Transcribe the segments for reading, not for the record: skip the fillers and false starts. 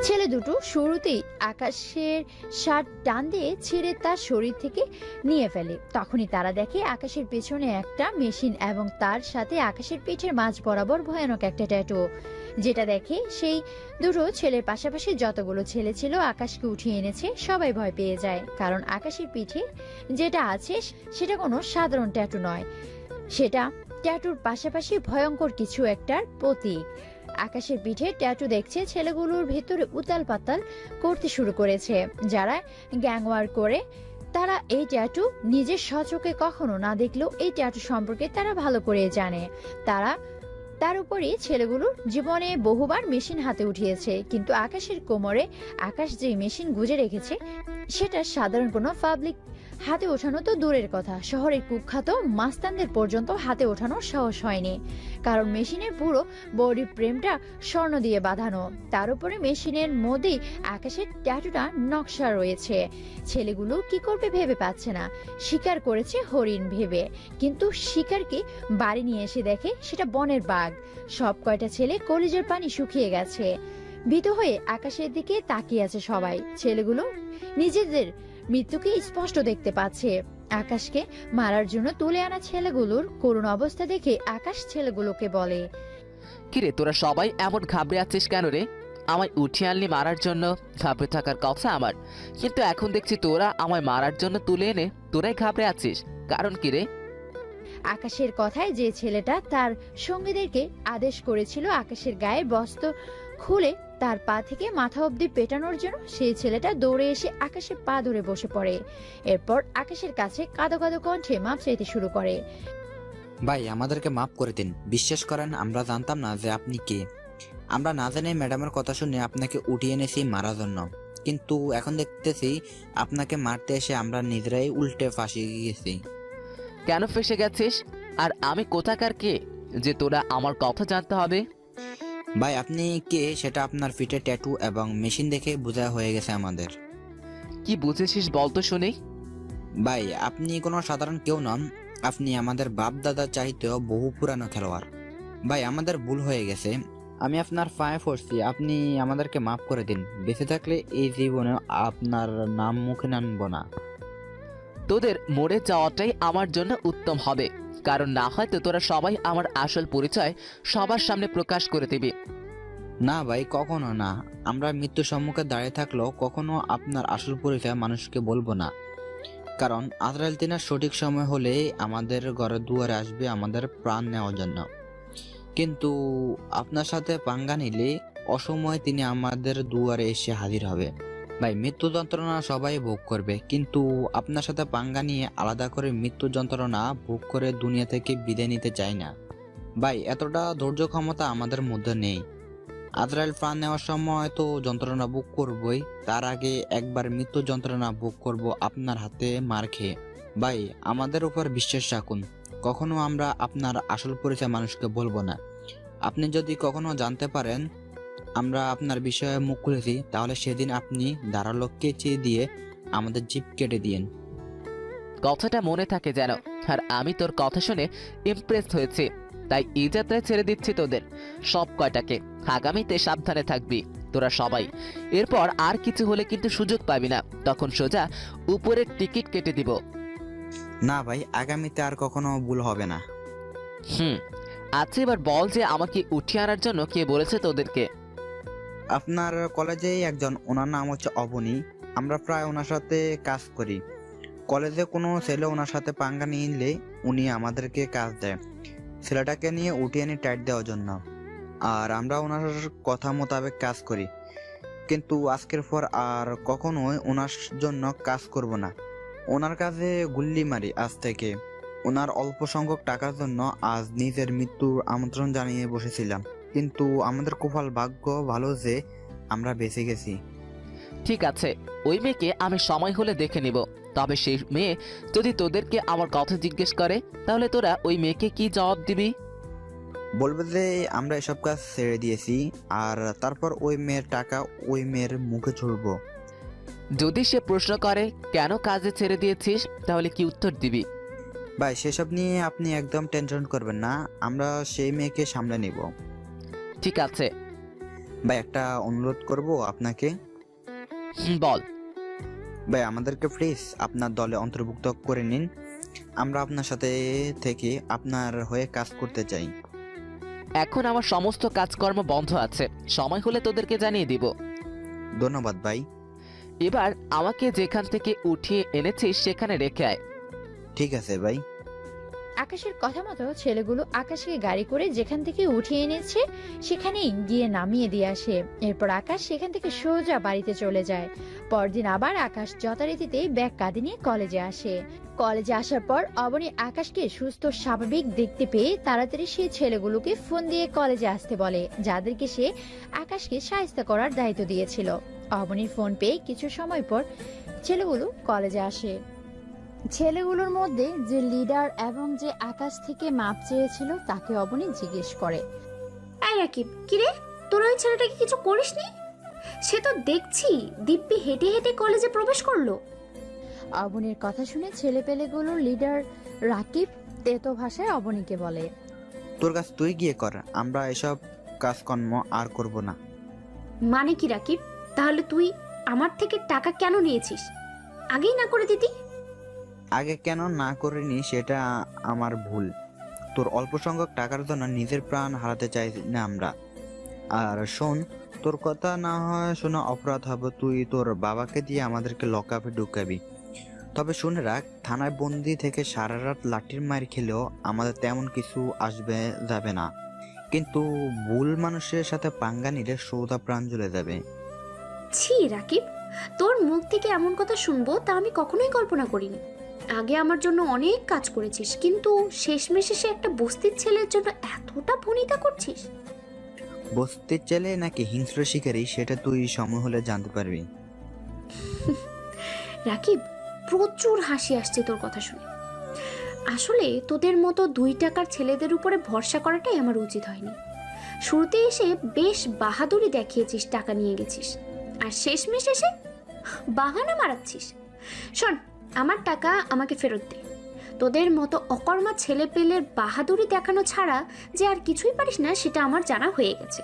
ছেলে দুটো শুরুতেই আকাশের শার্ট টান দিয়ে ছিঁড়ে তার শরীর থেকে নিয়ে ফেলে। তখনই তারা দেখে আকাশের পেছনে একটা মেশিন এবং তার সাথে আকাশের পিঠের মাঝ বরাবর ভয়ানক একটা ট্যাটু। যেটা দেখে সেই দুটো ছেলের পাশাপাশি যতগুলো ছেলে ছিল আকাশকে উঠিয়ে এনেছে সবাই ভয় পেয়ে যায়, কারণ আকাশের পিঠে যেটা আছে সেটা কোনো সাধারণ ট্যাটু নয়, সেটা ট্যাটুর পাশাপাশি ভয়ঙ্কর কিছু একটার প্রতীক। আকাশের পিঠে ট্যাটু দেখছে ছেলেগুলোর ভেতরে উতাল পাতাল করতে শুরু করেছে। যারা গ্যাংওয়ার করে তারা এই ট্যাটু নিজের স্বচোখে কখনো না দেখলেও এই ট্যাটু সম্পর্কে তারা ভালো করে জানে। তারা তার উপরই ছেলেগুলোর জীবনে বহুবার মেশিন হাতে উঠিয়েছে, কিন্তু আকাশের কোমরে আকাশ যে মেশিন গুজে রেখেছে সেটা সাধারণ কোনো পাবলিক হাতে ওঠানো তো দূরের কথা, শহরের কুখ্যাত মাস্তানদের পর্যন্ত হাতে ওঠানোর সাহস হয়নি, কারণ মেশিনের পুরো বডি প্রেমটা স্বর্ণ দিয়ে বাঁধানো। তার উপরে মেশিনের মধ্যেই আকাশের ট্যাটুটা নকশা রয়েছে। ছেলেগুলো কি করবে ভেবে পাচ্ছে না। শিকার করেছে হরিণ ভেবে, কিন্তু শিকারকে বাড়ি নিয়ে এসে দেখে সেটা বনের বাঘ। সব কয়টা ছেলে কলিজের পানি শুকিয়ে গেছে। ভীত হয়ে আকাশের দিকে তাকিয়ে আছে সবাই। ছেলেগুলো নিজেদের মৃত্যুকে স্পষ্ট দেখতে পাচ্ছে। আকাশকে মারার জন্য তুলে আনা ছেলেগুলোর করুণ অবস্থা দেখে আকাশ ছেলেগুলোকে বলে, কিরে তোরা সবাই এমন ঘাবড়ে আছিস কেন রে? আমায় উঠিয়ে আনলি মারার জন্য, ঘাবড়ে থাকার কথা আমার, কিন্তু এখন দেখছি তোরা আমায় মারার জন্য তুলে এনে তোরাই ঘাবড়ে আছিস, কারণ কি রে? আকাশের কথায় যে ছেলেটা তার সঙ্গীদেরকে আদেশ করেছিল আকাশের গায়ে বস্ত্র খুলে তার পা থেকে মাথা অবধি পেটানোর জন্য, সেই ছেলেটা দৌড়ে এসে আকাশের পা ধরে বসে পড়ে। এরপর আকাশের কাছে কাঁদো কাঁদো কণ্ঠে মাপ চাইতে শুরু করে। ভাই আমাদেরকে মাফ করে দিন, বিশ্বাস করেন আমরা জানতাম না যে আপনি কে। আমরা না জেনে ম্যাডামের কথা শুনে আপনাকে উঠিয়ে এনেছি মারার জন্য, কিন্তু এখন দেখতেছি আপনাকে মারতে এসে আমরা নিজেরাই উল্টে ফাঁসি গিয়েছি। কেন ফেসে গেছিস? আর আমি কোথাকার কে যে তোরা আমার কথা জানতে হবে? ভাই আপনি কে সেটা আপনার ফিটে ট্যাটু এবং মেশিন দেখে বোঝা হয়ে গেছে আমাদের। কি বুঝেছিস বলতো শুনি। ভাই আপনি কোনো সাধারণ কেউ নন, আপনি আমাদের বাপ দাদা চাইতেও বহু পুরানো খেলোয়াড়। ভাই আমাদের ভুল হয়ে গেছে, আমি আপনার পায়ে পড়ছি, আপনি আমাদেরকে মাফ করে দিন। বেঁচে থাকলে এই জীবনে আপনার নাম মুখে আনব না। তোদের মরে যাওয়াটাই আমার জন্য উত্তম হবে, কারণ না হয়তো তোরা সবাই আমার আসল পরিচয় সবার সামনে প্রকাশ করে দিবি। না ভাই কখনো না, আমরা মৃত্যুর সম্মুখে দাঁড়িয়ে থাকলেও কখনো আপনার আসল পরিচয় মানুষকে বলবো না, কারণ আজরাইল তিনার সঠিক সময় হলে আমাদের ঘরে দুয়ারে আসবে আমাদের প্রাণ নেওয়ার জন্য। কিন্তু আপনার সাথে পাঙ্গা নিলে অসময়ে তিনি আমাদের দুয়ারে এসে হাজির হবে। ভাই মৃত্যু যন্ত্রণা সবাই ভোগ করবে, কিন্তু আপনার সাথে পাঙ্গা নিয়ে আলাদা করে মৃত্যু যন্ত্রণা ভোগ করে দুনিয়া থেকে বিদায় নিতে চাই না। ভাই এতটা ধৈর্য ক্ষমতা আমাদের মধ্যে নেই। আজরাইল প্রাণ নেওয়ার সময় তো যন্ত্রণা ভোগ করবই, তার আগে একবার মৃত্যু যন্ত্রণা ভোগ করব আপনার হাতে মার খেয়ে। ভাই আমাদের উপর বিশ্বাস রাখুন, কখনো আমরা আপনার আসল পরিচয় মানুষকে বলবো না। আপনি যদি কখনো জানতে পারেন আমরা আপনার বিষয়ে মুখ খুলেছি, তাহলে সেদিন আপনি ধারালো কেচি দিয়ে আমাদের জিভ কেটে দিয়েন। কথাটা মনে থাকে যেন। আর আমি তোর কথা শুনে ইমপ্রেস হয়েছি, তাই এই যাত্রায় ছেড়ে দিচ্ছি তোদের সব কয়টাকে। আগামীতে সাবধানে থাকবি তোরা সবাই। এরপর আর কিছু হলে কিন্তু সুযোগ পাবি না, তখন সোজা উপরের টিকিট কেটে দিব। না ভাই আগামীতে আর কখনো ভুল হবে না। আচ্ছা এবার বল যে আমাকে উঠিয়ে আনার জন্য কে বলেছে তোদেরকে? আপনার কলেজে একজন, ওনার নাম হচ্ছে অবনী, আমরা প্রায় ওনার সাথে কাজ করি। কলেজে কোনো ছেলে ওনার সাথে পাঙ্গা নিলে উনি আমাদেরকে কাজ দেয়, ছেলেটাকে নিয়ে উঠিয়ে নিয়ে টাইট দেওয়ার জন্য, আর আমরা ওনার কথা মোতাবেক কাজ করি। কিন্তু আজকের পর আর কখনোই ওনার জন্য কাজ করব না, ওনার কাজে গুল্লি মারি আজ থেকে। ওনার অল্প সংখ্যক টাকার জন্য আজ নিজের মৃত্যুর আমন্ত্রণ জানিয়ে বসেছিলাম, কিন্তু আমাদের কপাল ভাগ্য ভালো যে আমরা বেঁচে গেছি। ঠিক আছে, ওই মেয়েকে আমি সময় হলে দেখে নিব। তবে সেই মেয়ে যদি তোদেরকে আমার কথা জিজ্ঞেস করে, তাহলে তোরা ওই মেয়েকে কি জবাব দিবি? বলবে যে আমরা এসব কাজ ছেড়ে দিয়েছি, আর তারপর ওই মেয়ের টাকা ওই মেয়ের মুখে ছুড়বো। যদি সে প্রশ্ন করে কেন কাজে ছেড়ে দিয়েছিস, তাহলে কি উত্তর দিবি? ভাই সেসব নিয়ে আপনি একদম টেনশন করবেন না, আমরা সেই মেয়েকে সামলে নিব। ঠিক আছে। ভাই একটা অনুরোধ করব আপনাকে। বল। ভাই আমাদেরকে প্লিজ আপনার দলে অন্তর্ভুক্ত করে নিন। আমরা আপনার সাথে থেকে আপনার হয়ে কাজ করতে চাই। এখন আমার সমস্ত কাজকর্ম বন্ধ আছে, সময় হলে তোদেরকে জানিয়ে দিব। ধন্যবাদ ভাই। এবার আমাকে যেখান থেকে উঠিয়ে এনেছিস সেখানে রেখে আয়। ঠিক আছে ভাই। আকাশের কথা মতো ছেলেগুলো আকাশকে গাড়ি করে যেখান থেকে উঠিয়ে এনেছে সেখানেই গিয়ে নামিয়ে দিয়ে আসে। এরপর আকাশ সেখান থেকে সোজা বাড়িতে চলে যায়। পরদিন আবার আকাশ যথারীতিতে ব্যাগ কাঁধে নিয়ে কলেজে আসে। কলেজে আসার পর অবনী আকাশকে সুস্থ স্বাভাবিক দেখতে পেয়ে তাড়াতাড়ি সেই ছেলেগুলোকে ফোন দিয়ে কলেজে আসতে বলে, যাদেরকে সে আকাশকে সাহায্য করার দায়িত্ব দিয়েছিল। অবনীর ফোন পেয়ে কিছু সময় পর ছেলেগুলো কলেজে আসে। ছেলেগুলোর মধ্যে যে লিডার এবং যে আকাশ থেকে মাপ চেয়েছিল তাকে অবনী জিজ্ঞেস করে, এই রাকিব, কিরে তোরা ওই ছেলেটাকে কিছু করিসনি? সে তো দেখছি দিব্যি হেঁটে হেঁটে কলেজে প্রবেশ করলো। অবনীর কথা শুনে ছেলেপেলেগুলোর লিডার রাকিব তেতো ভাষায় অবনীকে বলে, তোর কাছে তুই গিয়ে কর, আমরা এসব কাজকর্ম আর করব না। মানে কি রাকিব, তাহলে তুই আমার থেকে টাকা কেন নিয়েছিস? আগেই না করে দিতি। আগে কেন না করিনি সেটা আমার ভুল। তোর অল্প সংখ্যক টাকার জন্য নিজের প্রাণ হারাতে চাই না আমরা। আর শোন, তোর কথা না হয় শোনা অপরাধ হবে, তুই তোর বাবাকে দিয়ে আমাদেরকে লকআপে ঢুকাবি। তবে শুনে রাখ, থানায় বন্দি থেকে সারা রাত লাঠির মার খেলেও আমাদের তেমন কিছু আসবে যাবে না, কিন্তু ভুল মানুষের সাথে পাঙ্গা নিলে সৌদা প্রাণ জ্বলে যাবে। ছি রাকিব, তোর মুখ থেকে এমন কথা শুনবো তা আমি কখনোই কল্পনা করিনি। আগে আমার জন্য অনেক কাজ করেছিস, কিন্তু শেষমেশ এসে একটা বস্তির ছেলের জন্য এতটা ভনিতা করছিস। বস্তির ছেলে নাকি হিংস্র শিকারী সেটা তুই সময় হলে জানতে পারবি। রাকিব, প্রচুর হাসি আসছে তোর কথা শুনে। আসলে তোদের মতো 2 টাকার ছেলেদের উপরে ভরসা করাটাই আমার উচিত হয়নি। শুরুতে এসে বেশ বাহাদুরি দেখিয়েছিস, টাকা নিয়ে গেছিস, আর শেষমেশ এসে বাহানা মারাচ্ছিস। শোন, আমার টাকা আমাকে ফেরত দে। তোদের মতো অকর্মা ছেলে পেলের বাহাদুরি দেখানো ছাড়া যে আর কিছুই পারিস না সেটা আমার জানা হয়ে গেছে।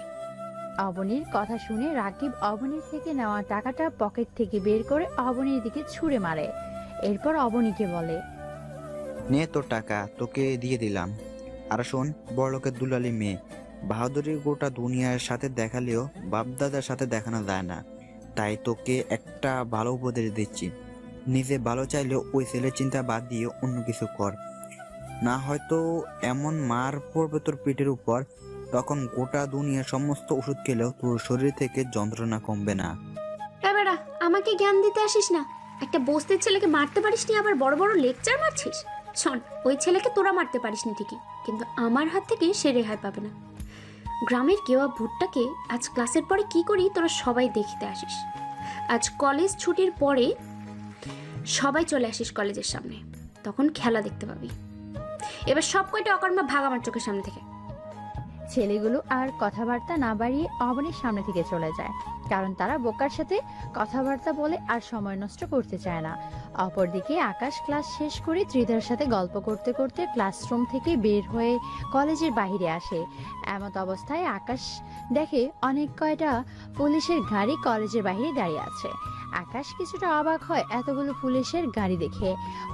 অবনীর কথা শুনে রাকিব অবনীর থেকে নেওয়া টাকাটা পকেট থেকে বের করে অবনীর দিকে ছুঁড়ে মারে। এরপর অবনীকে বলে, নে তোর টাকা, তোকে দিয়ে দিলাম। আর শোন, বড়লোকের দুলালি মেয়ে, বাহাদুরি গোটা দুনিয়ার সাথে দেখালেও বাপদাদার সাথে দেখানো যায় না। তাই তোকে একটা ভালো উপদেশ দিচ্ছি, নিজে ভালো চাইলেও ওই ছেলের চিন্তা বাদ দিয়ে অন্য কিছু কর, না হয়তো এমন মার পড়বে তোর পেটের উপর, তখন গোটা দুনিয়ার সমস্ত ওষুধ খেলেও তোর শরীর থেকে যন্ত্রণা কমবে না। এবারা আমাকে জ্ঞান দিতে আসিস না। একটা বস্তির ছেলেকে মারতে পারিসনি, আবার বড় বড় লেকচার মারছিস। শোন, ওই ছেলেকে তোরা মারতে পারিসনি ঠিকই, কিন্তু আমার হাত থেকে সে রেহাই পাবে না। গ্রামের কেওয়া ভুট্টাকে আজ ক্লাসের পরে কি করি তোরা সবাই দেখতে আসিস। আজ কলেজ ছুটির পরে সবাই চলে আসিস কলেজের সামনে, তখন খেলা দেখতে পাবি। এবার সব কয়টা অকর্মা ভাগ আমার চোখের সামনে থেকে। ছেলেগুলো আর কথাবার্তা না বাড়িয়ে অবনীর সামনে থেকে চলে যায়, কারণ তারা বোকার সাথে কথাবার্তা বলে আর সময় নষ্ট করতে চায় না। অপরদিকে আকাশ ক্লাস শেষ করে ত্রিধার সাথে গল্প করতে করতে ক্লাসরুম থেকে বের হয়ে কলেজের বাইরে আসে। এমত অবস্থায় আকাশ দেখে অনেক কয়টা পুলিশের গাড়ি কলেজের বাইরে দাঁড়িয়ে আছে। আকাশ কিছুটা অবাক হয় এতগুলো পুলিশের গাড়ি দেখে।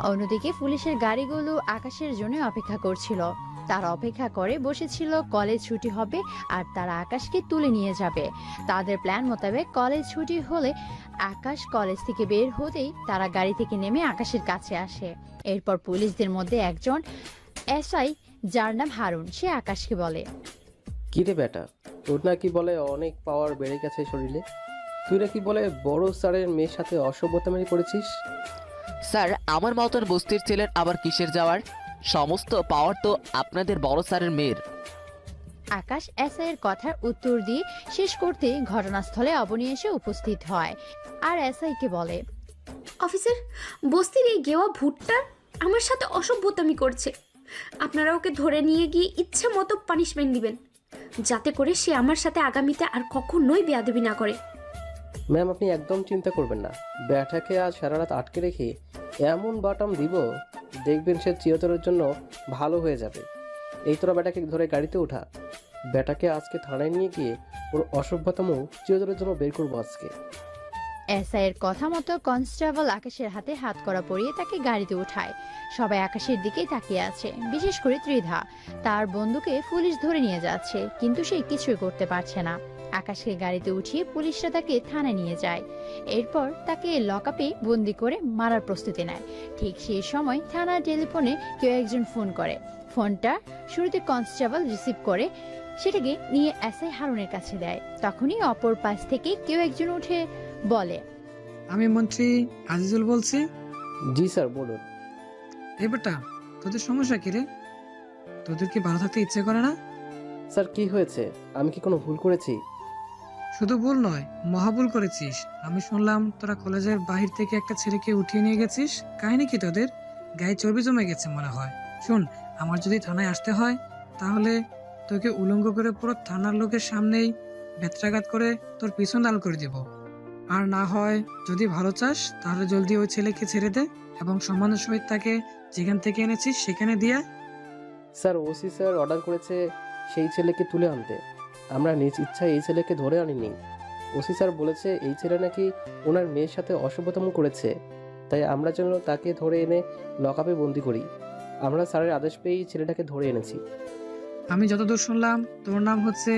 অন্যদিকে পুলিশের গাড়িগুলো আকাশের জন্য অপেক্ষা করছিল। তারা অপেক্ষা করে বসেছিল কলেজ ছুটি হবে আর তারা আকাশকে তুলে নিয়ে যাবে। তাদের প্ল্যান মোতাবেক কলেজ ছুটি হলে আকাশ কলেজ থেকে বের হতেই তারা গাড়ি থেকে নেমে আকাশের কাছে আসে। এরপর পুলিশদের মধ্যে একজন এসআই, যার নাম হারুন, সে আকাশকে বলে, কি রে বেটা, তোর নাকি বলে অনেক পাওয়ার বেড়ে গেছে শরীরে, তুই নাকি বলে বড় স্যারের মেয়ের সাথে অসভ্যতামি করেছিস? স্যার, আমার মতন বস্তির ছেলের আবার কিসের যাওয়ার? সমস্ত পাওয়ার তো আপনাদের বড় স্যারের মেয়ের। আকাশ এসআই এর কথার উত্তর দিয়ে শেষ করতে ঘটনাস্থলে অবনী এসে উপস্থিত হয় আর এসআই কে বলে, অফিসার, বস্তির এই গেওয়া ভুট্টার আমার সাথে অসভ্যতামি করছে। আপনারা ওকে ধরে নিয়ে গিয়ে ইচ্ছে মতো পানিশমেন্ট দিবেন, যাতে করে সে আমার সাথে আগামীতে আর কখনোই বেয়াদবি না করে। ম্যাম, আপনি একদম চিন্তা করবেন না, ব্যাটাকে আজ সারা রাত আটকে রেখে এমন বাটাম দিব, দেখবেন সে চিরতরের জন্য ভালো হয়ে যাবে। এই তোরা ব্যাটাকে ধরে গাড়িতে ওঠা, বেটাকে আজকে থানায় নিয়ে গিয়ে ওর অসভ্যতম চিরতরের জন্য বের করবো আজকে। এসআইয়ের কথা মতো কনস্টেবল আকাশের হাতে হাত করা পরিয়ে তাকে গাড়িতে উঠায়। সবাই আকাশের দিকেই তাকিয়ে আছে, বিশেষ করে ত্রিধা। তার বন্ধুকে পুলিশ ধরে নিয়ে যাচ্ছে, কিন্তু সে কিছুই করতে পারছে না। আকাশকে গাড়িতে উঠিয়ে পুলিশরা তাকে থানায় নিয়ে যায়। এরপর তাকে লকআপে বন্দি করে মারার প্রস্তুতি নেয়। ঠিক সেই সময় থানার টেলিফোনে কেউ একজন ফোন করে। ফোনটা শুরুতে কনস্টেবল রিসিভ করে সেটাকে নিয়ে এসআই হারুনের কাছে দেয়। তখনই অপর পাশ থেকে কেউ একজন উঠে বলে, আমি মন্ত্রী আজিজুল বলছি। জি স্যার, বলুন। এই বেটা, তোদের সমস্যা কি রে? তোদের কি ভালো থাকতে ইচ্ছে করে না? স্যার কি হয়েছে? আমি কি কোনো ভুল করেছি? শুধু ভুল নয়, মহাভুল করেছিস। আমি শুনলাম তোরা কলেজের বাহির থেকে একটা ছেলেকে উঠিয়ে নিয়ে গেছিস। কাহিনী কি তোদের? গায়ে চর্বি জমে গেছে মনে হয়। শুন, আমার যদি থানায় আসতে হয় তাহলে তোকে উলঙ্গ করে পুরো থানার লোকের সামনেই বেত্রাঘাত করে তোর পিছন লাল করে দিব। আর না হয় যদি ভালো চাস তাহলে জলদি ওই ছেলেকে ছেড়ে দে এবং সম্মানের সহিত তাকে যেখান থেকে এনেছিস সেখানে দিয়ে। স্যার, ওসি স্যার অর্ডার করেছে সেই ছেলেকে তুলে আনতে। আমরা নিজ ইচ্ছায় এই ছেলেকে ধরে আনিনি। ওসি স্যার বলেছে এই ছেলে নাকি ওনার মেয়ের সাথে অসভ্যতম করেছে, তাই আমরা যেন তাকে ধরে এনে লকআপে বন্দি করি। আমরা স্যারের আদেশ পেয়েই ছেলেটাকে ধরে এনেছি। আমি যতদূর শুনলাম তোর নাম হচ্ছে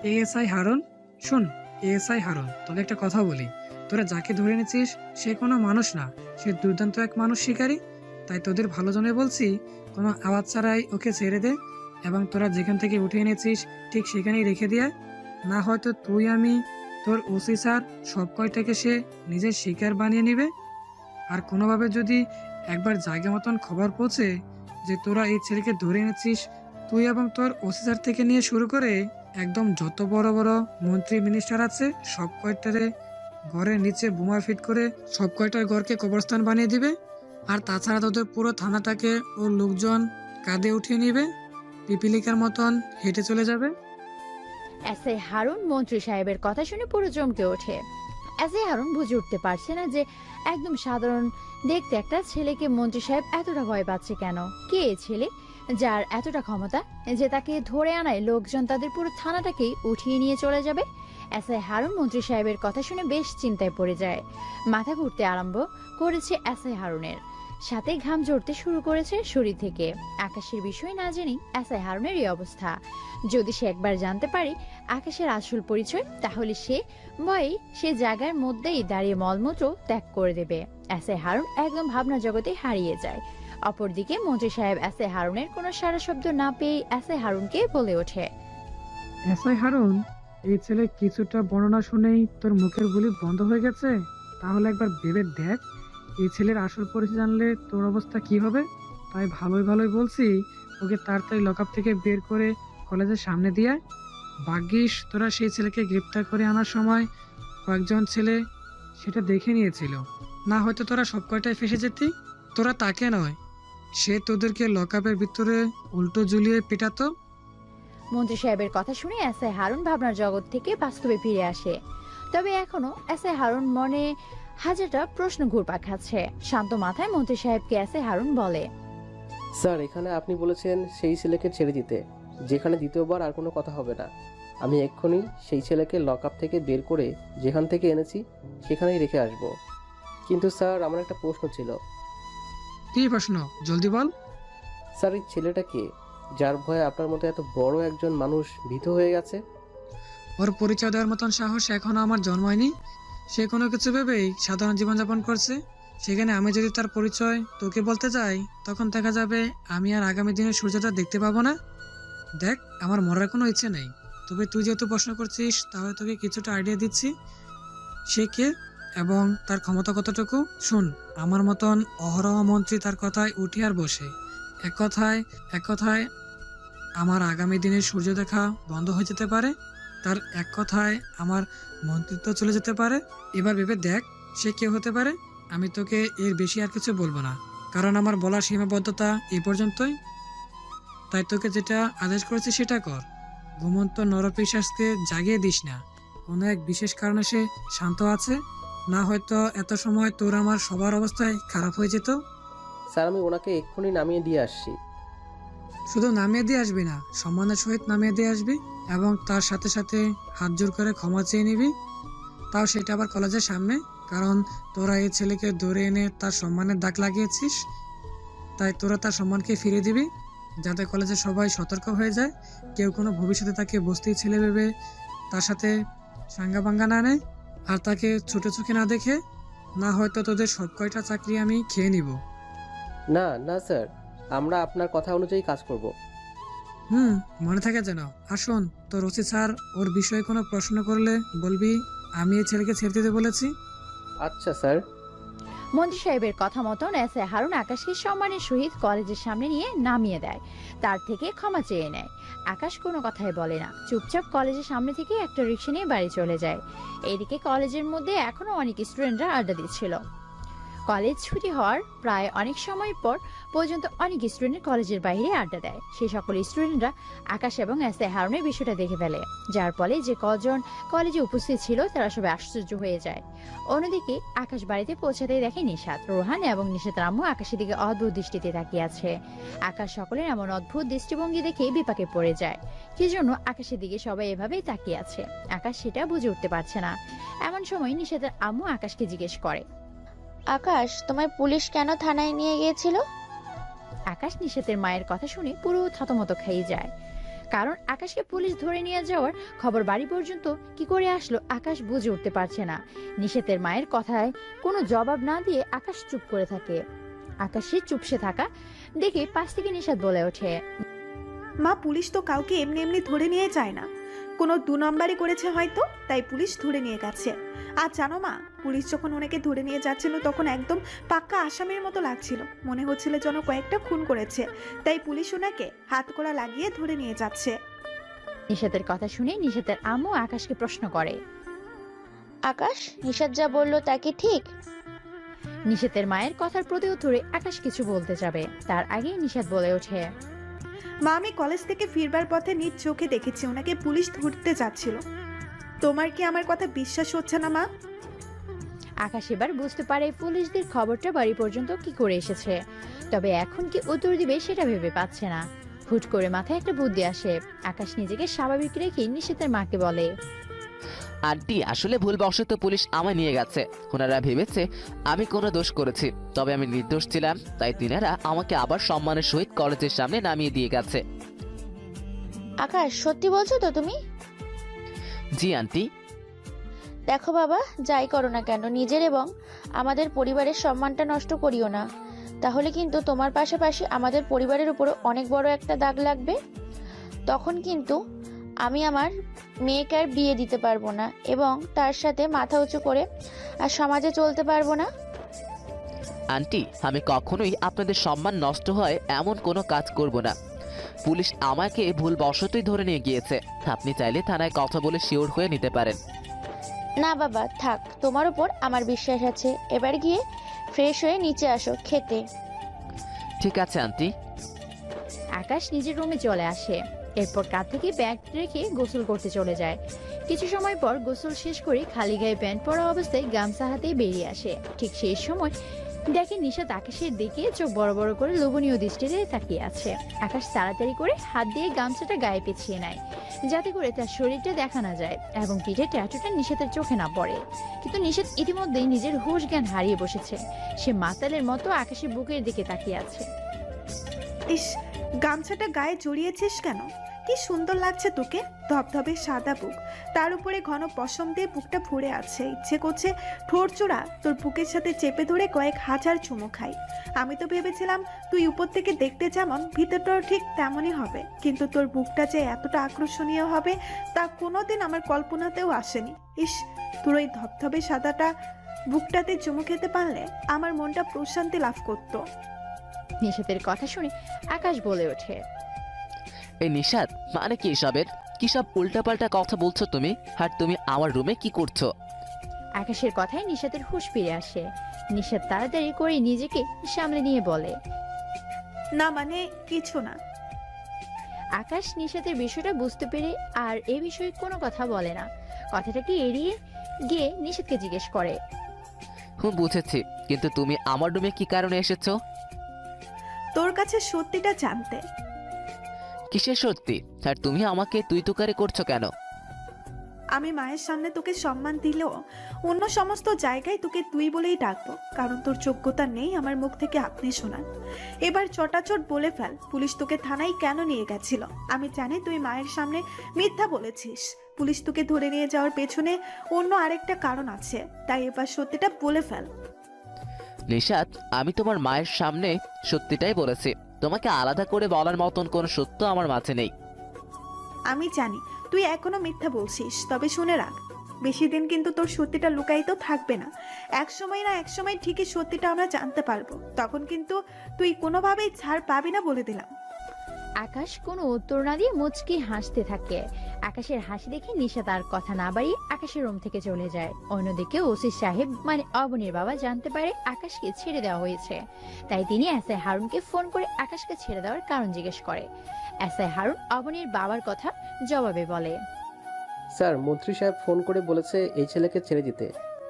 এএসআই হারুন। শুন এএসআই হারুন, তোকে একটা কথা বলি। তোরা যাকে ধরে এনেছিস সে কোনো মানুষ না, সে দুর্দান্ত এক মানুষ শিকারী। তাই তোদের ভালো জন্য বলছি, কোনো আওয়াজ ছাড়াই ওকে ছেড়ে দে এবং তোরা যেখান থেকে উঠে এনেছিস ঠিক সেখানেই রেখে দিয়ে। না হয়তো তুই আমি তোর ওসি স্যার সব কয়টাকে সে নিজের শিকার বানিয়ে নিবে। আর কোনোভাবে যদি একবার জায়গা মতন খবর পৌঁছে যে তোরা এই ছেলেকে ধরে এনেছিস, তুই এবং তোর ওসি স্যার থেকে নিয়ে শুরু করে একদম যত বড় বড় মন্ত্রী মিনিস্টার আছে সব কয়টারে ঘরের নিচে বোমা ফিট করে সব কয়টার ঘরকে কবরস্থান বানিয়ে দিবে। আর তাছাড়া তোদের পুরো থানাটাকে ও লোকজন কাঁধে উঠিয়ে নিবে, পিপিলিকার মতন হেঁটে চলে যাবে। এসআই হারুন মন্ত্রী সাহেবের কথা শুনে পুরো চমকে ওঠে। এসআই হারুন বুঝে উঠতে পারছে না যে একদম সাধারণ দেখতে একটা ছেলেকে মন্ত্রী সাহেব এতটা ভয় পাচ্ছে কেন। কে এ ছেলে যার এতটা ক্ষমতা যে তাকে ধরে আনায় লোকজন তাদের পুরো থানাটাকেই উঠিয়ে নিয়ে চলে যাবে? এসআই হারুন মন্ত্রী সাহেবের কথা শুনে বেশ চিন্তায় পড়ে যায়। মাথা ঘুরতে আরম্ভ করেছে এসআই হারুনের, সাথে ঘাম ঝরতে শুরু করেছে শরীর থেকে। আকাশের বিষয় না জেনে এসআই হারুনের এই অবস্থা। যদি সে একবার জানতে পারে আকাশের আসল পরিচয়, তাহলে সে ভয়ে সে জায়গার মধ্যেই দাঁড়িয়ে মলমূত্র ত্যাগ করে দেবে। এসআই হারুন একদম ভাবনা জগতে হারিয়ে যায়। অপরদিকে মন্ত্রী সাহেব এসআই হারুনের কোনো সারা শব্দ না পেয়ে এসআই হারুনকে বলে ওঠে, এসআই হারুন, এই ছেলে কিছুটা বর্ণনা শুনেই তোর মুখের গুলি বন্ধ হয়ে গেছে। তাহলে একবার ভেবে দেখ এই ছেলের আসল পরিচয় জানলে তোর অবস্থা কি হবে। তাই ভালোই ভালোই বলছি, ওকে তাড়াতাড়ি লকআপ থেকে বের করে কলেজের সামনে দিয়ে। ভাগ্যিস তোরা সেই ছেলেকে গ্রেপ্তার করে আনার সময় কয়েকজন ছেলে সেটা দেখে নিয়েছিল, না হয়তো তোরা সব কয়টায় ফেসে যেতি। তোরা তাকে নয়, সে তোদেরকে লকআপের ভিতরে উল্টো ঝুলিয়ে পেটাতো। মন্ত্রী সাহেবের কথা শুনে এসআই হারুন ভাবনার জগৎ থেকে বাস্তবে ফিরে আসে। তবে এখনো এসআই হারুন মনে হাজারটা প্রশ্ন ঘুরপাক খাচ্ছে। শান্ত মাথায় মন্ত্রী সাহেবকে এসআই হারুন বলে, স্যার, এখানে আপনি বলেছেন সেই ছেলেকে ছেড়ে দিতে, যেখানে দ্বিতীয়বার আর কোনো কথা হবে না। আমি এক্ষুনি সেই ছেলেকে লকআপ থেকে বের করে যেখান থেকে এনেছি সেখানেই রেখে আসব। কিন্তু স্যার, আমার একটা প্রশ্ন ছিল। কি প্রশ্ন? জলদি বল। স্যার, এই ছেলেটা কে যার ভয়ে আপনার মতো এত বড় একজন মানুষ ভীত হয়ে গেছে? ওর পরিচয় দেওয়ার মতন সাহস এখনো আমার জন্মায়নি। সে কোনো কিছু ভেবেই সাধারণ জীবনযাপন করছে। সেখানে আমি যদি তার পরিচয় তোকে বলতে যাই তখন দেখা যাবে আমি আর আগামী দিনে সূর্যটা দেখতে পাবো না। দেখ, আমার মরার কোনো ইচ্ছে নেই, তবে তুই যেহেতু প্রশ্ন করছিস তাহলে তোকে কিছুটা আইডিয়া দিচ্ছি সে কে এবং তার ক্ষমতা কতটুকু। শুন, আমার মতন অহরহ মন্ত্রী তার কথায় উঠে আর বসে। এক কথায় আমার আগামী দিনে সূর্য দেখা বন্ধ হয়ে যেতে পারে। তার এক কথায় আমার মন্ত্রিত্ব চলে যেতে পারে। এবার ভেবে দেখ সে কে হতে পারে। আমি তোকে এর বেশি আর কিছু বলবো না, কারণ আমার বলার সীমাবদ্ধতা এই পর্যন্তই। তাই তোকে যেটা আদেশ করেছি সেটা কর। ঘুমন্ত নরপিশাচকে জাগিয়ে দিস না। কোনো এক বিশেষ কারণে সে শান্ত আছে, না হয়তো এত সময় তোর আমার সবার অবস্থায় খারাপ হয়ে যেত। স্যার, আমি ওনাকে এক্ষুনি নামিয়ে দিয়ে আসছি। শুধু নামিয়ে দিয়ে আসবি না, সম্মানের সহিত নামিয়ে দিয়ে আসবি এবং তার সাথে সাথে হাত জোর করে ক্ষমা চেয়ে নিবি। তাও সেটা আবার কলেজের সামনে, কারণ তোরা এই ছেলেকে ধরে এনে তার সম্মানের দাগ লাগিয়েছিস। তাই তোরা তার সম্মানকে ফিরিয়ে দিবি, যাতে কলেজে সবাই সতর্ক হয়ে যায়, কেউ কোনো ভবিষ্যতে তাকে বস্তির ছেলে ভেবে তার সাথে সাঙ্গাপাঙ্গা না নেয়, আর তাকে ছোট চোখে না দেখে, না হয়তো তোদের সব কয়টা চাকরি আমি খেয়ে নিব। না না স্যার, আমরা আপনার কথা অনুযায়ী কাজ করব। মনে থাকে যেন। আসুন, তোর ওসি স্যার ওর বিষয়ে কোনো প্রশ্ন করলে বলবি আমি এই ছেলেকে ছেড়ে দিতে বলেছি। আচ্ছা স্যার। মন্ত্রী সাহেবের কথা মতন এসআই হারুন আকাশকে সম্মানের সহিত কলেজের সামনে নিয়ে নামিয়ে দেয়, তার থেকে ক্ষমা চেয়ে নেয়। আকাশ কোনো কথাই বলে না, চুপচাপ কলেজের সামনে থেকে একটা রিক্সা নিয়ে বাড়ি চলে যায়। এদিকে কলেজের মধ্যে এখনো অনেক স্টুডেন্টরা আড্ডা দিচ্ছিল। কলেজ ছুটি হওয়ার প্রায় অনেক সময় পর পর্যন্ত অনেক স্টুডেন্ট কলেজের বাইরে আড্ডা দেয়। সেই সকল স্টুডেন্টরা আকাশ এবং এসআই হারুনের বিষয়টা দেখে ফেলে, যার ফলে যে কজন কলেজে উপস্থিত ছিল তারা সবাই আশ্চর্য হয়ে যায়। অন্যদিকে আকাশ বাড়িতে পৌঁছাতে দেখে নিশাত, রোহান এবং নিশাতের আম্মু আকাশের দিকে অদ্ভুত দৃষ্টিতে তাকিয়ে আছে। আকাশ সকলের এমন অদ্ভুত দৃষ্টিভঙ্গি দেখে বিপাকে পড়ে যায়, কি জন্য আকাশের দিকে সবাই এভাবেই তাকিয়ে আছে। আকাশ সেটা বুঝে উঠতে পারছে না। এমন সময় নিশাতের আম্মু আকাশকে জিজ্ঞেস করে, আকাশ, তোমায় পুলিশ কেন থানায় নিয়ে গিয়েছিল? আকাশ নিশাতের মায়ের কথা শুনে পুরো থতমত খেয়ে যায়, কারণ আকাশকে পুলিশ ধরে নিয়ে যাওয়ার খবর বাড়ি পর্যন্ত কি করে আসলো আকাশ বুঝে উঠতে পারছে না। নিশাতের মায়ের কথায় কোনো জবাব না দিয়ে আকাশ চুপ করে থাকে। আকাশের চুপসে থাকা দেখে পাশ থেকে নিশাত বলে ওঠে, মা, পুলিশ তো কাউকে এমনি এমনি ধরে নিয়ে যায় না, কোনো 2 নম্বরই করেছে হয়তো, তাই পুলিশ ধরে নিয়ে গেছে। আর জানো মা, পুলিশ যখন ওনাকে ধরে নিয়ে যাচ্ছিল তখন একদম পাক্কা আসামির মতো লাগছিল, মনে হচ্ছিল যেন কয়েকটা খুন করেছে, তাই পুলিশ ওনাকে হাত কড়া লাগিয়ে ধরে নিয়ে যাচ্ছে। নিশাতের কথা শুনে নিশাতের আম্মু আকাশকে প্রশ্ন করে, আকাশ, নিশাত যা বললো তা কি ঠিক? নিশাতের মায়ের কথার প্রতি উত্তরে আকাশ কিছু বলতে যাবে, তার আগেই নিশাত বলে ওঠে, মা, আমি কলেজ থেকে ফিরবার পথে নিজ চোখে দেখেছি ওনাকে পুলিশ ধরতে যাচ্ছিল। তোমার কি আমার কথা বিশ্বাস হচ্ছে না মা? আকাশ এবার বুঝতে পারে পুলিশদের খবরটা বাড়ি পর্যন্ত কি করে এসেছে, তবে এখন কি উত্তর দিবে সেটা ভেবে পাচ্ছে না। হুট করে মাথায় একটা বুদ্ধি আসে। আকাশ নিজেকে স্বাভাবিক রেখে নিশাতের মাকে বলে, আন্টি, আসলে ভুলবশত পুলিশ আমায় নিয়ে গেছে। ওনারা ভেবেছে আমি কোনো দোষ করেছি, তবে আমি নির্দোষ ছিলাম, তাই তিনারা আমাকে আবার সম্মানের সহিত কলেজের সামনে নামিয়ে দিয়ে গেছে। আকাশ, সত্যি বলছো তো তুমি? জি আন্টি। দেখো বাবা, যাই করো না কেন নিজের এবং আমাদের পরিবারের সম্মানটা নষ্ট করিও না, তাহলে কিন্তু তোমার পাশাপাশি আমাদের পরিবারের উপরও অনেক বড় একটা দাগ লাগবে। তখন কিন্তু আমি আমার মেয়েকে আর বিয়ে দিতে পারবো না এবং তার সাথে মাথা উঁচু করে আর সমাজে চলতে পারবো না। আন্টি, আমি কখনোই আপনাদের সম্মান নষ্ট হয় এমন কোনো কাজ করব না। পুলিশ আমাকে ভুলবশতই ধরে নিয়ে গিয়েছে, আপনি চাইলে থানায় কথা বলে শিওর হয়ে নিতে পারেন। না বাবা, থাক, তোমার উপর আমার বিশ্বাস আছে। এবার গিয়ে ফ্রেশ হয়ে নিচে আসো খেতে। ঠিক আছে আন্টি। আকাশ নিজের রুমে চলে আসে, এরপর কাঁধ থেকে ব্যাগ রেখে গোসল করতে চলে যায়। কিছু সময় পর গোসল শেষ করে খালি গায়ে প্যান্ট পরা অবস্থায় গামছা হাতে বেরিয়ে আসে। ঠিক সেই সময় দেখে নিশাত আকাশের দিকে চোখ বড় বড় করে লোভনীয় দৃষ্টিতে তাকিয়ে আছে। আকাশ তাড়াতাড়ি করে হাত দিয়ে গামছাটা গায়ে পেঁচিয়ে নেয়, যাতে করে তার শরীরটা দেখা না যায় এবং পিঠে ট্যাটুটা নিশাতের চোখে না পড়ে। কিন্তু নিশাত ইতিমধ্যেই নিজের হুঁশ জ্ঞান হারিয়ে বসেছে। সে মাতালের মতো আকাশের বুকের দিকে তাকিয়ে আছে। ইস, গামছাটা গায়ে জড়িয়েছিস কেন? কি সুন্দর লাগছে তোকে, ধবধবে সাদা বুক, তার উপরে ঘন পশম দিয়ে বুকটা ভরে আছে। ইচ্ছে করছে ঠোঁট চূড়া তোর বুকের সাথে চেপে ধরে কয়েক হাজার চুমু খাই। আমি তো ভেবেছিলাম তুই উপর থেকে দেখতে যেমন ভিতরটাও ঠিক তেমনই হবে, কিন্তু তোর বুকটা যে এতটা আকর্ষণীয় হবে তা কোনোদিন আমার কল্পনাতেও আসেনি। ইস, তোর ওই ধবধবে সাদাটা বুকটাতে চুমু খেতে পারলে আমার মনটা প্রশান্তি লাভ করতো। নিশাতের কথা শুনে আকাশ বলে ওঠে, এই নিশাত, মানে কি এসবের? কি সব উল্টাপাল্টা কথা বলছো তুমি? আর তুমি আমার রুমে কি করছো? আকাশের কথায় নিশাতের হুঁশ ফিরে আসে। নিশাত তাড়াতাড়ি করে নিজেকে সামলে নিয়ে বলে, না মানে কিছু না। আকাশ নিশাতের বিষয়টা বুঝতে পেরে আর এ বিষয়ে কোনো কথা বলে না। কথাটাকে এড়িয়ে গিয়ে নিশাতকে জিজ্ঞেস করে, বুঝেছি, কিন্তু তুমি আমার রুমে কি কারণে এসেছো? তোর কাছে সত্যিটা জানতে। কিসের সত্যি? আর তুমি আমাকে তুই তুকারি করছো কেন? আমি মায়ের সামনে তোকে সম্মান দিলেও অন্য সমস্ত জায়গায় তোকে তুই বলেই ডাকবো, কারণ তোর যোগ্যতা নেই আমার মুখ থেকে আপনি শোনার। এবার চটাচট বলে ফেল, পুলিশ তোকে থানায় কেন নিয়ে গেছিল? আমি জানি তুই মায়ের সামনে মিথ্যা বলেছিস। পুলিশ তোকে ধরে নিয়ে যাওয়ার পেছনে অন্য আরেকটা কারণ আছে, তাই এবার সত্যিটা বলে ফেল। নিশাত, আমি তোমার মায়ের সামনে সত্যিটাই বলেছি। তোমাকে আলাদা করে বলার মতন কোনো সত্য আমার মাঝে নেই। আমি জানি তুই এখনো মিথ্যা বলছিস, তবে শুনে রাখ, বেশি দিন কিন্তু তোর সত্যিটা লুকায়িত থাকবে না। এক সময় না এক সময় ঠিকই সত্যিটা আমরা জানতে পারবো, তখন কিন্তু তুই কোনোভাবেই ছাড় পাবি না বলে দিলাম। আকাশ কোনো উত্তর না দিয়ে মুচকি হাসতে থাকে। আকাশের হাসি দেখে নিশা তার কথা না বাড়িয়ে আকাশের রুম থেকে চলে যায়। অন্যদিকে ওসি সাহেব মানে অবনীর বাবা জানতে পারে আকাশকে ছেড়ে দেওয়া হয়েছে, তাই তিনি এসআই হারুনকে ফোন করে আকাশকে ছেড়ে দেওয়ার কারণ জিজ্ঞেস করে। এসআই হারুন অবনীর বাবার কথা জবাবে বলে, স্যার, মন্ত্রী সাহেব ফোন করে বলেছে এই ছেলেকে ছেড়ে দিতে,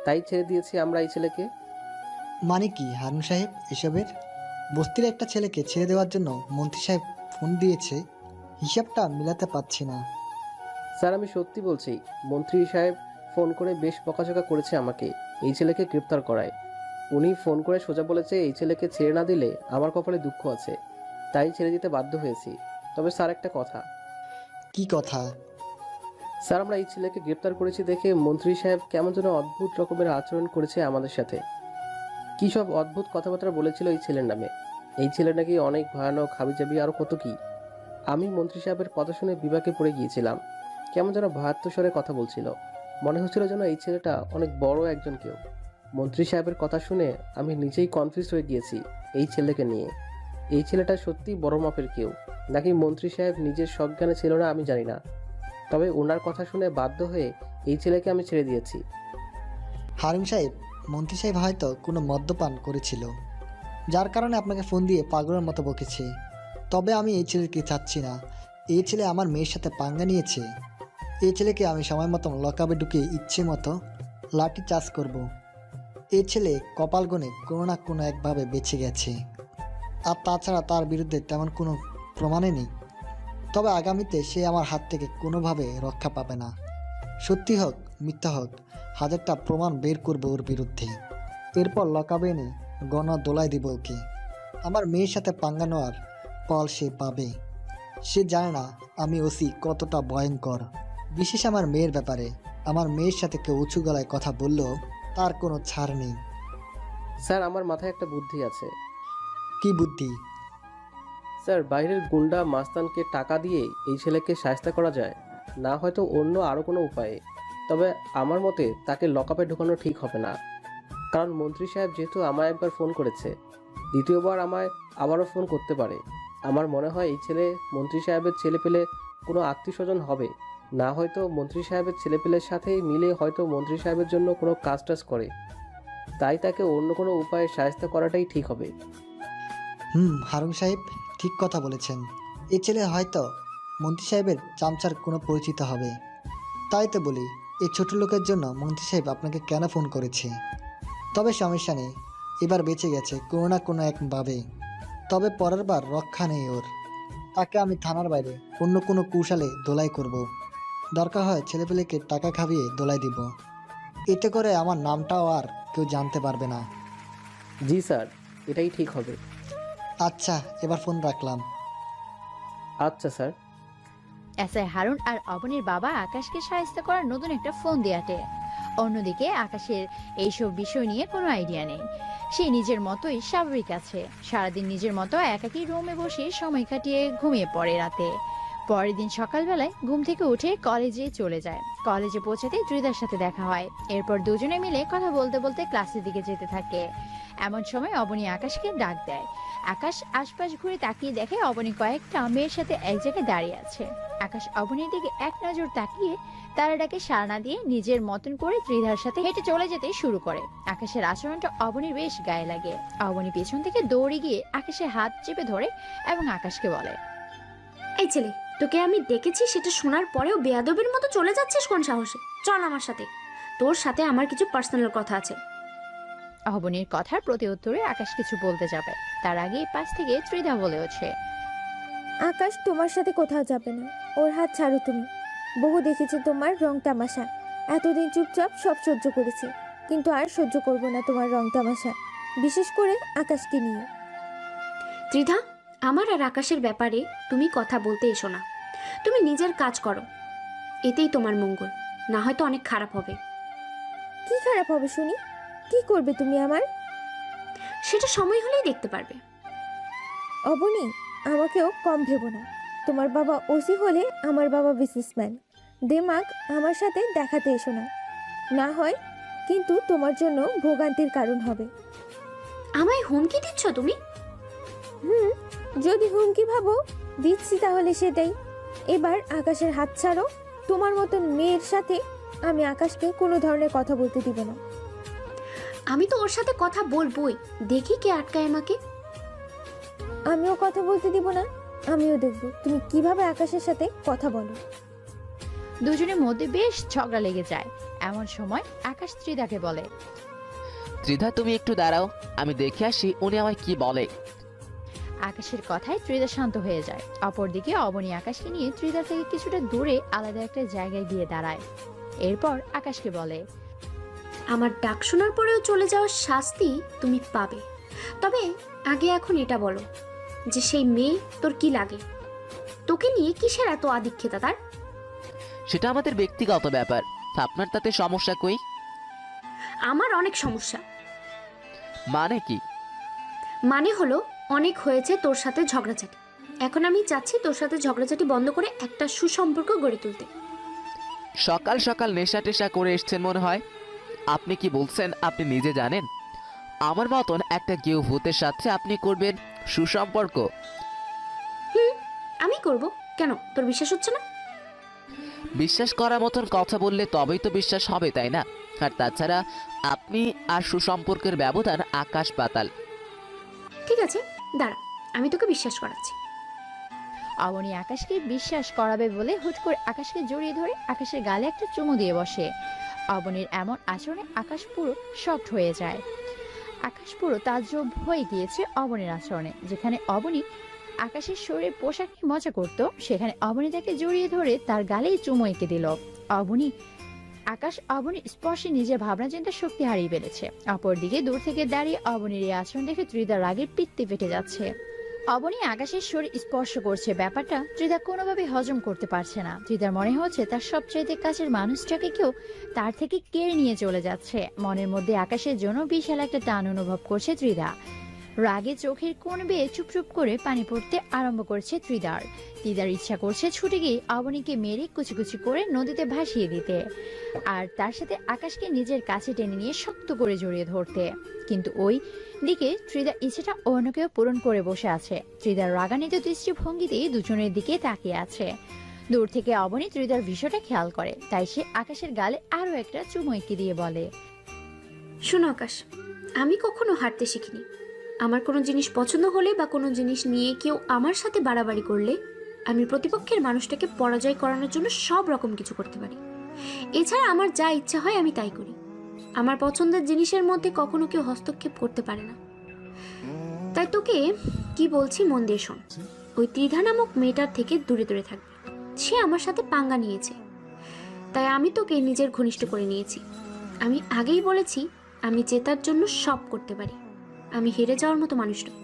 তাই ছেড়ে দিয়েছি আমরা এই ছেলেকে। মানে কি হারুন সাহেব এসবের? বস্তির একটা ছেলেকে ছেড়ে দেওয়ার জন্য মন্ত্রী সাহেব ফোন দিয়েছে, হিসাবটা মিলাতে পারছি না। স্যার, আমি সত্যি বলছি, মন্ত্রী সাহেব ফোন করে বেশ বকাঝকা করেছে আমাকে এই ছেলেকে গ্রেপ্তার করায়। উনি ফোন করে সোজা বলেছে এই ছেলেকে ছেড়ে না দিলে আমার কপালে দুঃখ আছে, তাই ছেড়ে দিতে বাধ্য হয়েছি। তবে স্যার, একটা কথা। কি কথা? স্যার, আমরা এই ছেলেকে গ্রেপ্তার করেছি দেখে মন্ত্রী সাহেব কেমন যেন অদ্ভুত রকমের আচরণ করেছে আমাদের সাথে। কী সব অদ্ভুত কথাবার্তা বলেছিল এই ছেলের নামে। এই ছেলে নাকি অনেক ভয়ানক, হাবিজাবি আরও কত কি। আমি মন্ত্রী সাহেবের কথা শুনে বিপাকে পড়ে গিয়েছিলাম। কেমন যেন ভয়াত্ম স্বরে কথা বলছিল, মনে হচ্ছিল যেন এই ছেলেটা অনেক বড় একজন কেউ। মন্ত্রী সাহেবের কথা শুনে আমি নিজেই কনফিউজ হয়ে গিয়েছি এই ছেলেকে নিয়ে। এই ছেলেটা সত্যি বড় মাপের কেউ, নাকি মন্ত্রী সাহেব নিজের সজ্ঞানে ছিল না আমি জানি না। তবে ওনার কথা শুনে বাধ্য হয়ে এই ছেলেকে আমি ছেড়ে দিয়েছি। হারুন সাহেব, মন্ত্রী সাহেব হয়তো কোনো মদ্যপান করেছিল, যার কারণে আপনাকে ফোন দিয়ে পাগলের মতো বকেছে। তবে আমি এই ছেলেকে চাচ্ছি না। এই ছেলে আমার মেয়ের সাথে পাঙ্গা নিয়েছে। এই ছেলেকে আমি সময় মতো লকআপে ঢুকিয়ে ইচ্ছে মতো লাঠি চার্জ করব। এই ছেলে কপাল গুণে কোনো না কোনো একভাবে বেঁচে গেছে, আর তাছাড়া তার বিরুদ্ধে তেমন কোনো প্রমাণই নেই। তবে আগামীতে সে আমার হাত থেকে কোনোভাবে রক্ষা পাবে না। সত্যি হোক মিথ্যা হোক, হাজারটা প্রমাণ বের করবে ওর বিরুদ্ধে। এরপর লকআপে এনে গণ দোলাই দিব ওকে। আমার মেয়ের সাথে পাঙ্গা নেওয়ার ফল সে পাবে। সে জানে না আমি ওসি কতটা ভয়ঙ্কর। বিশেষ আমার মেয়ের ব্যাপারে। আমার মেয়ের সাথে কেউ উঁচু গলায় কথা বললেও তার কোনো ছাড় নেই। স্যার, আমার মাথায় একটা বুদ্ধি আছে। কি বুদ্ধি? স্যার, বাইরের গুন্ডা মাস্তানকে টাকা দিয়ে এই ছেলেকে শায়েস্তা করা যায়, না হয়তো অন্য আরও কোনো উপায়ে। তবে আমার মতে তাকে লকআপে ঢোকানো ঠিক হবে না, কারণ মন্ত্রী সাহেব যেহেতু আমায় একবার ফোন করেছে, দ্বিতীয়বার আমায় আবারও ফোন করতে পারে। আমার মনে হয় এই ছেলে মন্ত্রী সাহেবের ছেলেপেলে কোনো আত্মীয় স্বজন হবে, না হয়তো মন্ত্রী সাহেবের ছেলেপেলের সাথেই মিলে হয়তো মন্ত্রী সাহেবের জন্য কোনো কাজ টাজ করে। তাই তাকে অন্য কোনো উপায়ে শায়েস্তা করাটাই ঠিক হবে। হারুন সাহেব ঠিক কথা বলেছেন। এই ছেলে হয়তো মন্ত্রী সাহেবের চামচার কোনো পরিচিত হবে। তাই তো বলি, এই ছোট লোকের জন্য মন্ত্রী সাহেব আপনাকে কেন ফোন করেছে। তবে সমস্যা নেই, এবার বেঁচে গেছে কোনো না কোনো একভাবে। তবে পরের বার রক্ষা নেই ওর। তাকে আমি থানার বাইরে অন্য কোনো কৌশলে দোলাই করব। দরকার হয় ছেলেপেলেকে টাকা খাইয়ে দোলাই দিব। এতে করে আমার নামটাও আর কেউ জানতে পারবে না। জি স্যার, এটাই ঠিক হবে। আচ্ছা, এবার ফোন রাখলাম। আচ্ছা স্যার। এসআই হারুন আর অবনীর বাবা আকাশকে সাহায্য করার নতুন একটা ফোন দেয়াটে। অন্যদিকে আকাশের এইসব বিষয় নিয়ে কোনো আইডিয়া নেই। সে নিজের মতোই স্বাভাবিক আছে। সারাদিন নিজের মতো একাকী রুমে বসে সময় কাটিয়ে ঘুমিয়ে পড়ে রাতে। পরের দিন সকালবেলায় ঘুম থেকে উঠে কলেজে চলে যায়। কলেজে পৌঁছাতে ত্রিদার সাথে দেখা হয়। এরপর দুজনে মিলে কথা বলতে বলতে ক্লাসের দিকে যেতে থাকে। এমন সময় অবনী আকাশকে ডাক দেয়। আকাশ আশপাশ ঘুরে তাকিয়ে দেখে অবনী কয়েকটা মেয়ের সাথে এক জায়গায় দাঁড়িয়ে আছে। আকাশ অবনীর দিকে এক নজর তাকিয়ে তারা ডাকে সাড়া না দিয়ে নিজের মতন করে ত্রিধার সাথে হেঁটে চলে যেতে শুরু করে। আকাশের আচরণটা অবনীর বেশ গায়ে লাগে। অবনী পেছন থেকে দৌড়ে গিয়ে আকাশের হাত চেপে ধরে এবং আকাশকে বলে, এই ছেলে, তোকে আমি ডেকেছি সেটা শোনার পরেও বেয়াদবের মতো চলে যাচ্ছিস কোন সাহসে? চল আমার সাথে, তোর সাথে আমার কিছু পার্সোনাল কথা আছে। অবনীর কথার প্রতি উত্তরে আকাশ কিছু বলতে যাবে, তার আগে পাশ থেকে ত্রিধা বলে ওঠে, আকাশ তোমার সাথে কোথাও যাবে না, ওর হাত ছাড়ো তুমি। বহু দেখেছি তোমার রং তামাশা, এতদিন চুপচাপ সব সহ্য করেছি, কিন্তু আর সহ্য করব না তোমার রং তামাশা, বিশেষ করে আকাশকে নিয়ে। ত্রিধা, আমার আর আকাশের ব্যাপারে তুমি কথা বলতে এসো না। তুমি নিজের কাজ করো, এতেই তোমার মঙ্গল, না হয়তো অনেক খারাপ হবে। কি খারাপ হবে শুনি? কি করবে তুমি আমার? সেটা সময় হলেই দেখতে পারবে। অবনী, আমাকেও কম ভেবো না। তোমার বাবা ওসি হলে আমার বাবা বিজনেসম্যান। দেমাগ আমার সাথে দেখাতে এসো না, না হয় কিন্তু তোমার জন্য ভোগান্তির কারণ হবে। আমায় হুমকি দিচ্ছ তুমি? যদি হুমকি ভাবো দিচ্ছি তাহলে সেটাই। এবার আকাশের হাত ছাড়ো। তোমার মতন মেয়ের সাথে আমি আকাশকে কোনো ধরনের কথা বলতে দিব না। আমি তো ওর সাথে কথা বলবোই, দেখি কে আটকায় আমাকে। আমিও কথা বলতে দিব না, আমিও দেখব তুমি কিভাবে আকাশের সাথে কথা বলো। দুজনের মধ্যে বেশ ঝগড়া লেগে যায়। এমন সময় আকাশ ত্রিধাকে বলে, ত্রিধা তুমি একটু দাঁড়াও, আমি দেখে আসি উনি আমায় কি বলে। আকাশের কথায় ত্রিধা শান্ত হয়ে যায়। অপরদিকে অবনী আকাশকে নিয়ে ত্রিধা থেকে কিছুটা দূরে আলাদা একটা জায়গায় গিয়ে দাঁড়ায়। এরপর আকাশকে বলে, আমার ডাক শোনার পরেও চলে যাওয়ার শাস্তি তুমি পাবে। তবে আগে এখন এটা বলো যে সেই মেয়ে তোর কি লাগে? তোকে নিয়ে কিসের এত আদিক্ষেতা তার? সেটা আমাদের ব্যক্তিগত ব্যাপার, আপনার তাতে সমস্যা কই? আমার অনেক সমস্যা। মানে কি? মানে হলো অনেক হয়েছে তোর সাথে ঝগড়াঝাটি। এখন আমি চাচ্ছি তোর সাথে ঝগড়াঝাটি বন্ধ করে একটা সুসম্পর্ক গড়ে তুলতে। সকাল সকাল নেশা টেশা করে এসছেন মনে হয়। আপনি কি বলছেন আপনি নিজে জানেন? আমার মতন একটা কেউ ভূতের সাথে আপনি করবেন সুসম্পর্ক? আমি করব কেন? তোর বিশ্বাস হচ্ছে না? বিশ্বাস করার মতন কথা বললে তবেই তো বিশ্বাস হবে, তাই না? আর তাছাড়া আপনি আর সুসম্পর্কের ব্যবধান আকাশ পাতাল। ঠিক আছে, দাঁড়া, আমি তোকে বিশ্বাস করাচ্ছি। অবনী আকাশকে বিশ্বাস করাবে বলে হুট করে আকাশকে জড়িয়ে ধরে আকাশের গালে একটা চুমু দিয়ে বসে। অবনীর এমন আচরণে আকাশ পুরো শকড হয়ে যায়। আকাশ পুরো তাজ্জব হয়ে গিয়েছে অবনীর আচরণে। যেখানে অবনী আকাশের শরীরের পোশাক নিয়ে মজা করত, সেখানে অবনী তাকে জড়িয়ে ধরে তার গালেই চুমু এঁকে দিল। অবনীর স্পর্শে নিজের ভাবনা চিন্তা শক্তি হারিয়ে ফেলেছে। অপরদিকে দূর থেকে দাঁড়িয়ে অবনীর এই আচরণ দেখে ত্রিধার রাগের পিত্তি ফেটে যাচ্ছে। অবনী আকাশের শরীর স্পর্শ করছে, ব্যাপারটা ত্রিধা কোনোভাবে হজম করতে পারছে না। ত্রিধার মনে হচ্ছে তার সবচাইতে কাছের মানুষটাকে কেউ তার থেকে কেড়ে নিয়ে চলে যাচ্ছে। মনের মধ্যে আকাশের জন্য বিশাল একটা টান অনুভব করছে ত্রিধা। রাগে চোখের কোণ বেয়ে চুপচুপ করে পানি পড়তে আরম্ভ করছে ত্রিধার ইচ্ছা করছে ছুটে গিয়ে অবনীকে মেরে কুচি কুচি করে নদীতে ভাসিয়ে দিতে, আর তার সাথে আকাশকে নিজের কাছে টেনে নিয়ে শক্ত করে জড়িয়ে ধরতে। কিন্তু ওই দিকে ত্রিধা ইচ্ছেটা অন্যকেও পূরণ করে বসে আছে। ত্রিধার রাগান্বিত দৃষ্টিভঙ্গিতেই দুজনের দিকে তাকিয়ে আছে। দূর থেকে অবনী ত্রিধার বিষয়টা খেয়াল করে, তাই সে আকাশের গালে আরো একটা চুমু এঁকে দিয়ে বলে, শোনো আকাশ, আমি কখনো হারতে শিখিনি। আমার কোনো জিনিস পছন্দ হলে বা কোনো জিনিস নিয়ে কেউ আমার সাথে বাড়াবাড়ি করলে আমি প্রতিপক্ষের মানুষটাকে পরাজয় করানোর জন্য সব রকম কিছু করতে পারি। এছাড়া আমার যা ইচ্ছা হয় আমি তাই করি। আমার পছন্দের জিনিসের মধ্যে কখনো কেউ হস্তক্ষেপ করতে পারে না। তাই তোকে কি বলছি মন দিয়ে শোন। ওই ত্রিধা নামক মেয়েটার থেকে দূরে দূরে থাকবে। সে আমার সাথে পাঙ্গা নিয়েছে, তাই আমি তোকে নিজের ঘনিষ্ঠ করে নিয়েছি। আমি আগেই বলেছি আমি জেতার জন্য সব করতে পারি, আমি হেরে যাওয়ার মতো মানুষ নই।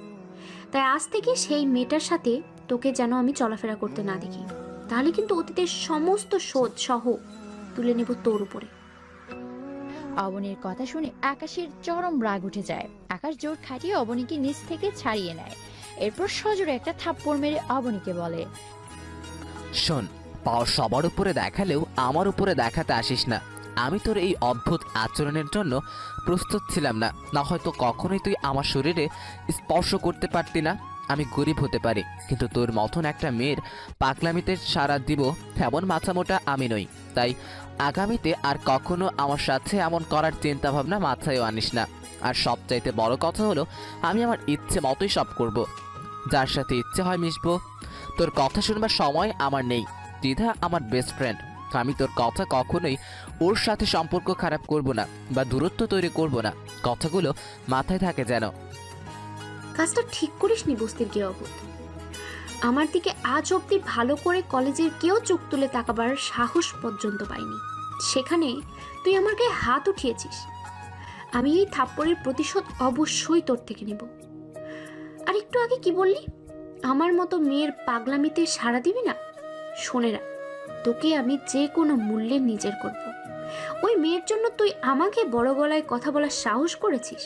তাই আজ থেকে সেই মেয়েটার সাথে তোকে যেন আমি চলাফেরা করতে না দেখি, তাহলে কিন্তু অতীতের সমস্ত শোধ সহ তুলে নেব তোর উপরে। অবনীর কথা শুনে আকাশের চরম রাগ উঠে যায়। আকাশ জোর খাটিয়ে অবনীকে নিচ থেকে ছাড়িয়ে নেয়। এরপর সজোরে একটা থাপ্পড় মেরে অবনীকে বলে, শোন, পাওয়ার সবার উপরে দেখালেও আমার উপরে দেখাতে আসিস না। আমি তোর এই অদ্ভুত আচরণের জন্য প্রস্তুত ছিলাম না, না হয়তো কখনোই তুই আমার শরীরে স্পর্শ করতে পারতি না। আমি গরিব হতে পারি, কিন্তু তোর মতন একটা মেয়ের পাগলামিতে সাড়া দিব তেমন মাথামোটা আমি নই। তাই আগামীতে আর কখনো আমার সাথে এমন করার চিন্তা ভাবনা মাথায়ও আনিস না। আর সবচাইতে বড় কথা হলো, আমি আমার ইচ্ছে মতোই সব করব, যার সাথে ইচ্ছে হয় মিশবো। তোর কথা শুনবার সময় আমার নেই। দ্বিধা আমার বেস্ট ফ্রেন্ড, আমি তোর কথা কখনোই ওর সাথে সম্পর্ক খারাপ করব না বা দূরত্ব তৈরি করব না। কথাগুলো মাথায় থাকে যেন। কাজটা ঠিক করিসনি বস্তির কে অবুধ। আমার দিকে আজ অবধি ভালো করে কলেজের কেউ চোখ তুলে তাকাবার সাহস পর্যন্ত পাইনি, সেখানে তুই আমার গায়ে হাত উঠিয়েছিস। আমি এই থাপ্পড়ের প্রতিশোধ অবশ্যই তোর থেকে নেব। আর একটু আগে কি বললি, আমার মতো মেয়ের পাগলামিতে সাড়া দিবি না? শোনে রাখ, তোকে আমি যে কোনো মূল্যে নিজের করব। ওই মেয়ের জন্য তুই আমাকে বড় গলায় কথা বলার সাহস করেছিস।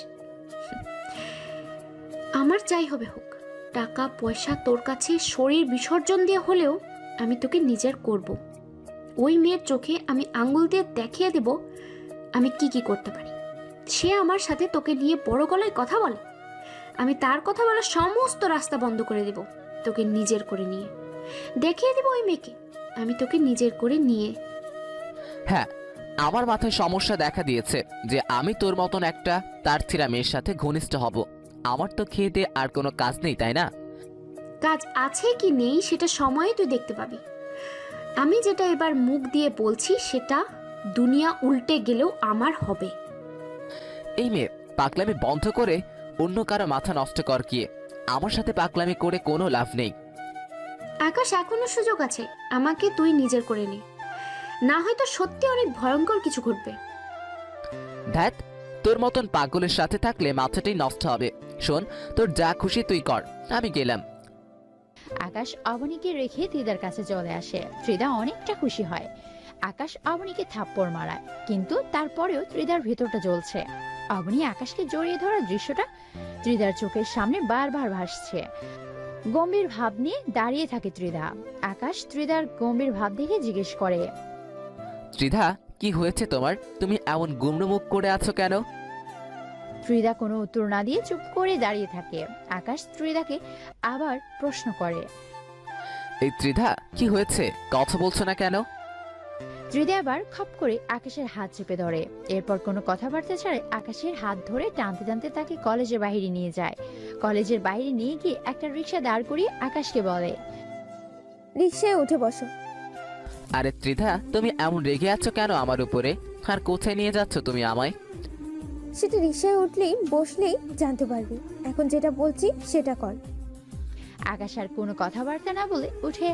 আমার যাই হবে হোক, টাকা পয়সা তোর কাছে শরীর বিসর্জন দিয়ে হলেও আমি তোকে নিজের করব। ওই মেয়ের চোখে আমি আঙ্গুল দিয়ে দেখিয়ে দেব আমি কি কি করতে পারি। সে আমার সাথে তোকে নিয়ে বড় গলায় কথা বলে, আমি তার কথা বলার সমস্ত রাস্তা বন্ধ করে দেব তোকে নিজের করে নিয়ে। দেখিয়ে দেব ওই মেয়েকে আমি তোকে নিজের করে নিয়ে। হ্যাঁ, আমার মাথায় সমস্যা দেখা দিয়েছে যে আমি তোর মতন একটা তার ছিঁড়া মেয়ের সাথে ঘনিষ্ঠ হব। আমার তো খেয়ে দিয়ে আর কোনো কাজ নেই, তাই না? কাজ আছে কি নেই সেটা সময়ে তুই দেখতে পাবি। আমি যেটা এবার মুখ দিয়ে বলছি সেটা দুনিয়া উল্টে গেলেও আমার হবে। এই মেয়ে, পাগলামি বন্ধ করে অন্য কারো মাথা নষ্ট কর গিয়ে। আমার সাথে পাগলামি করে কোনো লাভ নেই। আকাশ, এখনো সুযোগ আছে, আমাকে তুই নিজের করে নে, না হয়তো সত্যি অনেক ভয়ঙ্কর কিছু ঘটবে। ধ্যাত, তোর মতন পাগলের সাথে থাকলে মাথাটাই নষ্ট হবে। শোন, তোর যা খুশি তুই কর, আমি গেলাম। আকাশ অবনীকে রেখে ত্রিদার কাছে চলে আসে। ত্রিদা অনেকটা খুশি হয়। আকাশ অবনীকে থাপ্পড় মারায়, কিন্তু তারপরেও ত্রিদার ভেতরটা জ্বলছে। অবনী আকাশকে জড়িয়ে ধরার দৃশ্যটা ত্রিদার চোখের সামনে বারবার ভাসছে। গম্ভীর ভাব নিয়ে দাঁড়িয়ে থাকে ত্রিদা। আকাশ ত্রিদার গম্ভীর ভাব দেখে জিজ্ঞেস করে, ত্রিধা, কি হয়েছে তোমার? তুমি এমন গুমড়ো মুখ করে আছো কেন? ত্রিদা কোনো উত্তর না দিয়ে চুপ করে দাঁড়িয়ে থাকে। আকাশ ত্রিদাকে আবার প্রশ্ন করে, এই ত্রিধা, কি হয়েছে? কথা বলছো না কেন? ত্রিদা আবার খপ করে আকাশের হাত চেপে ধরে। এরপর কোনো কথাবার্তা ছাড়ে আকাশের হাত ধরে টানতে টানতে তাকে কলেজের বাইরে নিয়ে যায়। কলেজের বাইরে নিয়ে গিয়ে একটা রিক্সা দাঁড় করিয়ে আকাশকে বলে, রিক্সায় উঠে বসো। আরে ত্রিধা, তুমি এমন রেগে আছো কেন আমার উপরে? আর কোথায় নিয়ে যাচ্ছ তুমি আমায়? সেটা রিক্সায় উঠলেই বসলেই জানতে পারবি। এখন যেটা বলছি সেটা কর। আকাশ আর কোনো কথাবার্তা না বলে উঠে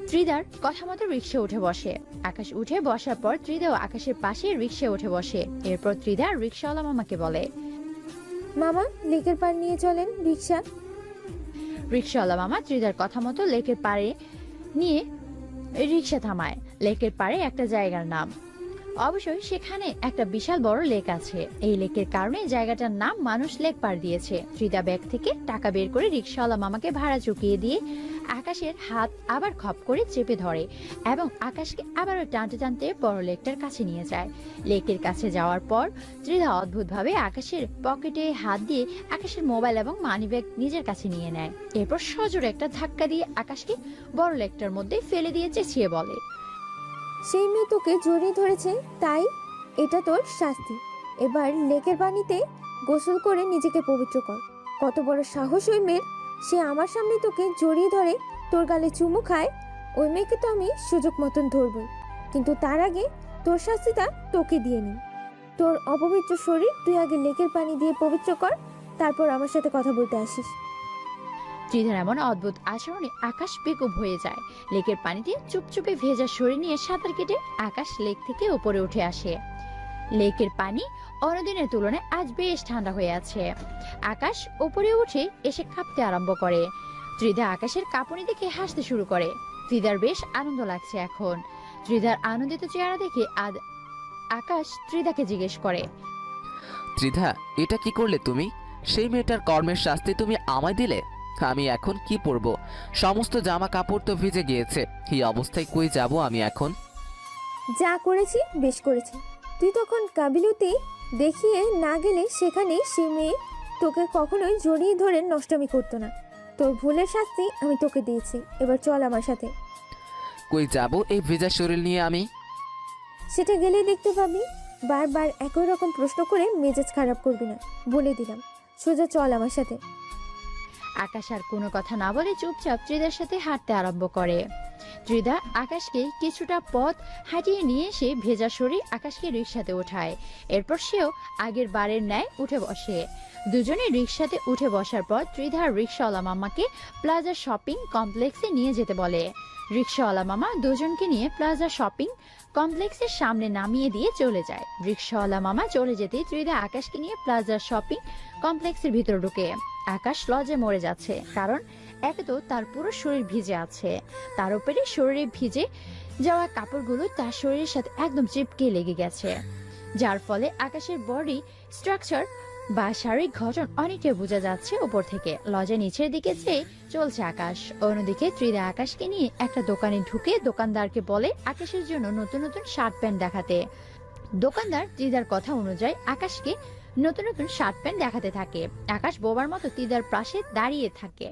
ত্রিদার কথা মতো রিক্সা উঠে বসে। আকাশ উঠে বসার পর ত্রিদাও আকাশের পাশে রিক্সা উঠে বসে। এরপর ত্রিদা রিক্সাওয়ালা মামাকে বলে, মামা, লেকের পার নিয়ে চলেন রিক্সা। রিক্সাওয়ালা মামা ত্রিদার কথা মতো লেকের পাড়ে নিয়ে রিক্সা থামায়। লেকের পাড়ে একটা জায়গার নাম। অবশ্যই সেখানে একটা বিশাল বড় লেক আছে। এই লেকের কারণে জায়গাটার নাম মানুষ লেক পার দিয়েছে। ত্রিদা ব্যাগ থেকে টাকা বের করে রিক্সাওয়ালা মামাকে ভাড়া চুকিয়ে দিয়ে আকাশের হাত আবার খপ করে চেপে ধরে এবং আকাশকে আবারও টানতে টানতে বড় লেকটার কাছে নিয়ে যায়। লেকের কাছে যাওয়ার পর ত্রিদা অদ্ভুতভাবে আকাশের পকেটে হাত দিয়ে আকাশের মোবাইল এবং মানিব্যাগ নিজের কাছে নিয়ে নেয়। এরপর সজোরে একটা ধাক্কা দিয়ে আকাশকে বড় লেকটার মধ্যে ফেলে দিয়ে চেঁচিয়ে বলে, সেই মেয়ে তোকে জড়িয়ে ধরেছে, তাই এটা তোর শাস্তি। এবার লেকের পানিতে গোসল করে নিজেকে পবিত্র কর। কত বড় সাহস ওই মেয়ের! সে আমার সামনে তোকে জড়িয়ে ধরে তোর গালে চুমু খায়। ওই মেয়েকে তো আমি সুযোগ মতন ধরবই, কিন্তু তার আগে তোর শাস্তিটা তোকে দিয়ে নি। তোর অপবিত্র শরীর তুই আগে লেকের পানি দিয়ে পবিত্র কর, তারপর আমার সাথে কথা বলতে আসিস। ত্রিধার এমন অদ্ভুত আচরণে আকাশ বেকুব হয়ে যায়। লেকের পানিতে চুপচুপে ভেজা শরীর নিয়ে সাঁতার কেটে আকাশ লেক থেকে উপরে উঠে আসে। লেকের পানি অন্যদিনের তুলনায় আজ বেশ ঠান্ডা হয়ে আছে। আকাশ উপরে উঠে এসে কাঁপতে আরম্ভ করে। ত্রিধা আকাশের কাঁপুনি দেখে হাসতে শুরু করে। ত্রিধার বেশ আনন্দ লাগছে এখন। ত্রিধার আনন্দিত চেহারা দেখে আকাশ ত্রিধাকে জিজ্ঞেস করে, ত্রিধা, এটা কি করলে তুমি? সেই মেয়েটার কর্মের শাস্তি তুমি আমায় দিলে। আমি এখন কি পরব? সমস্ত জামা কাপড় তো ভিজে গিয়েছে। এই অবস্থায় কই যাব আমি এখন? যা করেছি বেশ করেছি। তুই তখন কাবিলতি দেখিয়ে না গেলে সেখানে সে মেয়ে তোকে কখনোই জড়িয়ে ধরে নষ্টমী করতো না। তোর ভুলের শাস্তি আমি তোকে দিয়েছি। এবার চল আমার সাথে। কই যাব এই ভিজা শরীর নিয়ে আমি? সেটা গেলেই দেখতে পাবি। বারবার একই রকম প্রশ্ন করে মেজাজ খারাপ করবি না, বলে দিলাম। সোজা চল আমার সাথে। আকাশ আর কোনো কথা না বলে চুপচাপ ত্রিধার সাথে হাঁটতে আরম্ভ করে। ত্রিধা আকাশকে কিছুটা পথ হাঁটিয়ে নিয়ে এসে ভেজা শরীর আকাশকে রিকশাতে ওঠায়। এরপর সেও আগের বারের ন্যায় উঠে বসে। দুজনে রিকশাতে উঠে বসার পর ত্রিধা রিকশাওয়ালা মামাকে প্লাজা শপিং কমপ্লেক্সে নিয়ে যেতে বলে। রিকশাওয়ালা মামা দুজনকে নিয়ে প্লাজা শপিং কমপ্লেক্সের সামনে নামিয়ে দিয়ে চলে যায়। রিকশাওয়ালা মামা চলে যেতে ত্রিধা আকাশকে নিয়ে প্লাজা শপিং কমপ্লেক্সের ভিতর ঢুকে। আকাশ লজ্জায় মরে যাচ্ছে, কারণ একে তো তার পুরো শরীর ভিজে আছে, তার উপরে শরীরে ভিজে যাওয়া কাপড়গুলো তার শরীরের সাথে একদম চিপকে লেগে গেছে, যার ফলে আকাশের বডি স্ট্রাকচার বা শারীরিক গঠন অনেকটা বোঝা যাচ্ছে উপর থেকে। লজ্জা নিচের দিকে চেয়ে চলছে আকাশ। অন্যদিকে ত্রিধা আকাশকে নিয়ে একটা দোকানে ঢুকে দোকানদারকে বলে আকাশের জন্য নতুন নতুন শার্ট প্যান্ট দেখাতে। দোকানদার ত্রিধার কথা অনুযায়ী আকাশকে নতুন নতুন শার্ট প্যান্ট দেখাতে থাকে। আকাশ বোবার মতো ত্রিধার পাশে দাঁড়িয়ে থাকে,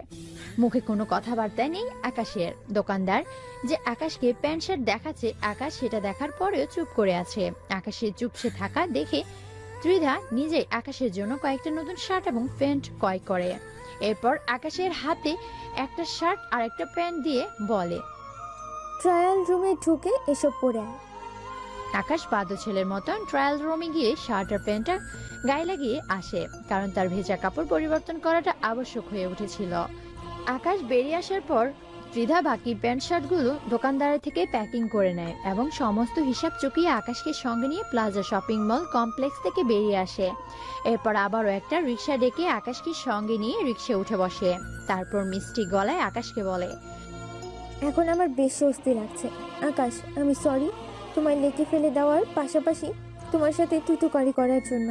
মুখে কোনো কথাবার্তা নেই আকাশের। দোকানদার যে আকাশকে প্যান্ট শার্ট দেখাচ্ছে, আকাশ সেটা দেখার পরেও চুপ করে আছে। আকাশের চুপসে থাকা দেখে ত্রিধা নিজেই আকাশের জন্য কয়েকটা নতুন শার্ট এবং প্যান্ট ক্রয় করে। এরপর আকাশের হাতে একটা শার্ট আর একটা প্যান্ট দিয়ে বলে, ট্রায়াল রুমে ঢুকে এসব পরে আয়। আকাশ বাধ্য ছেলের মতন ট্রায়াল রুমে গিয়ে শার্ট আর প্যান্টটা গায়ে লাগিয়ে আসে, কারণ তার ভেজা কাপড় পরিবর্তন করাটা আবশ্যক হয়ে উঠেছিল। আকাশ বেরিয়ে আসার পর ত্রিধা বাকি প্যান্ট শার্টগুলো দোকানদারের থেকে প্যাকিং করে নেয় এবং সমস্ত হিসাব চুকিয়ে আকাশকে সঙ্গে নিয়ে প্লাজা শপিং মল কমপ্লেক্স থেকে বেরিয়ে আসে। এরপর আবারও একটা রিক্সা ডেকে আকাশকে সঙ্গে নিয়ে রিক্সা উঠে বসে। তারপর মিষ্টি গলায় আকাশকে বলে, এখন আমার বেশ স্বস্তি লাগছে। আকাশ, আমি সরি তোমায় লেকে ফেলে দেওয়ার পাশাপাশি তোমার সাথে তুতুকারি করার জন্য।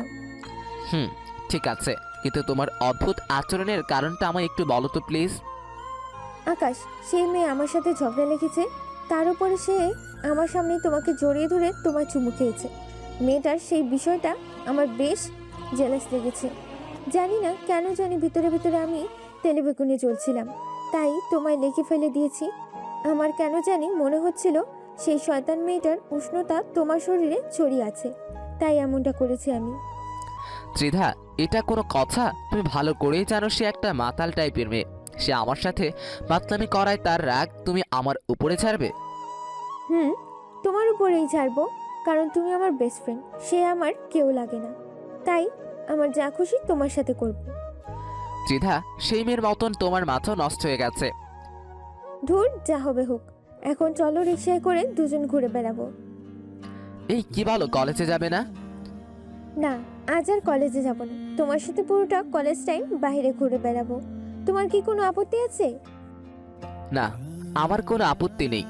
ঠিক আছে, কিন্তু তোমার অদ্ভুত আচরণের কারণটা আমায় একটু বলো তো প্লিজ। আকাশ, সেই মেয়ে আমার সাথে ঝগড়া লেগেছে, তার উপরে সে আমার সামনে তোমাকে জড়িয়ে ধরে তোমার চুমু খেয়েছে। মেয়েটার সেই বিষয়টা আমার বেশ জেলাস লেগেছে। জানি না কেন জানি ভিতরে ভিতরে আমি তেলে বেগুনে চলছিলাম, তাই তোমায় লেকে ফেলে দিয়েছি। আমার কেন জানি মনে হচ্ছিল সেই শয়তান মেয়েটার উষ্ণতা তোমার শরীরে ছড়িয়ে আছে, তাই এমনটা করেছি আমি। ত্রিধা, এটা কোনো কথা? তুমি ভালো করেই জানো সে একটা মাতাল টাইপের মেয়ে। সে আমার সাথে মাতলামি করায় তার রাগ তুমি আমার উপরে ছাড়বে? তোমার উপরেই ছাড়বো, কারণ তুমি আমার বেস্ট ফ্রেন্ড, সে আমার কেউ লাগে না, তাই আমার যা খুশি তোমার সাথে করব। ত্রিধা, সেই মেয়ের মতন তোমার মাথা নষ্ট হয়ে গেছে। ধুর, যা হবে হোক, এখন চলো রিক্সায় করে দুজন ঘুরে বেড়াবো। এই কি বলো, কলেজে যাবে না? না, আজ আর কলেজে যাব না, তোমার সাথে পুরোটা কলেজ টাইম বাইরে ঘুরে বেড়াবো। তোমার কি কোনো আপত্তি আছে? না, আমার কোনো আপত্তি নেই।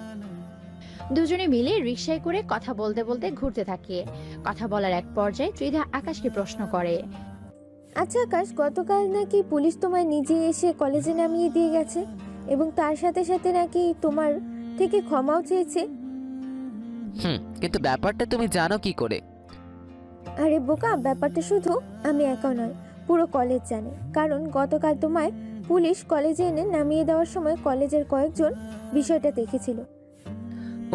দুজনে মিলে রিকশায় করে কথা বলতে বলতে ঘুরতে থাকে। কথা বলার এক পর্যায়ে ত্রিধা আকাশকে প্রশ্ন করে, আচ্ছা আকাশ, গতকাল নাকি পুলিশ তোমায় নিজে এসে কলেজে নামিয়ে দিয়ে গেছে এবং তার সাথে সাথে নাকি তোমার থেকে ক্ষমাও চেয়েছে। কিন্তু ব্যাপারটা তুমি জানো কি করে? আরে বোকা, ব্যাপারটা শুধু আমি একা নয়, পুরো কলেজ জানে, কারণ গতকাল তোমায় পুলিশ কলেজে এনে নামিয়ে দেওয়ার সময় কলেজের কয়েকজন বিষয়টা দেখেছিল।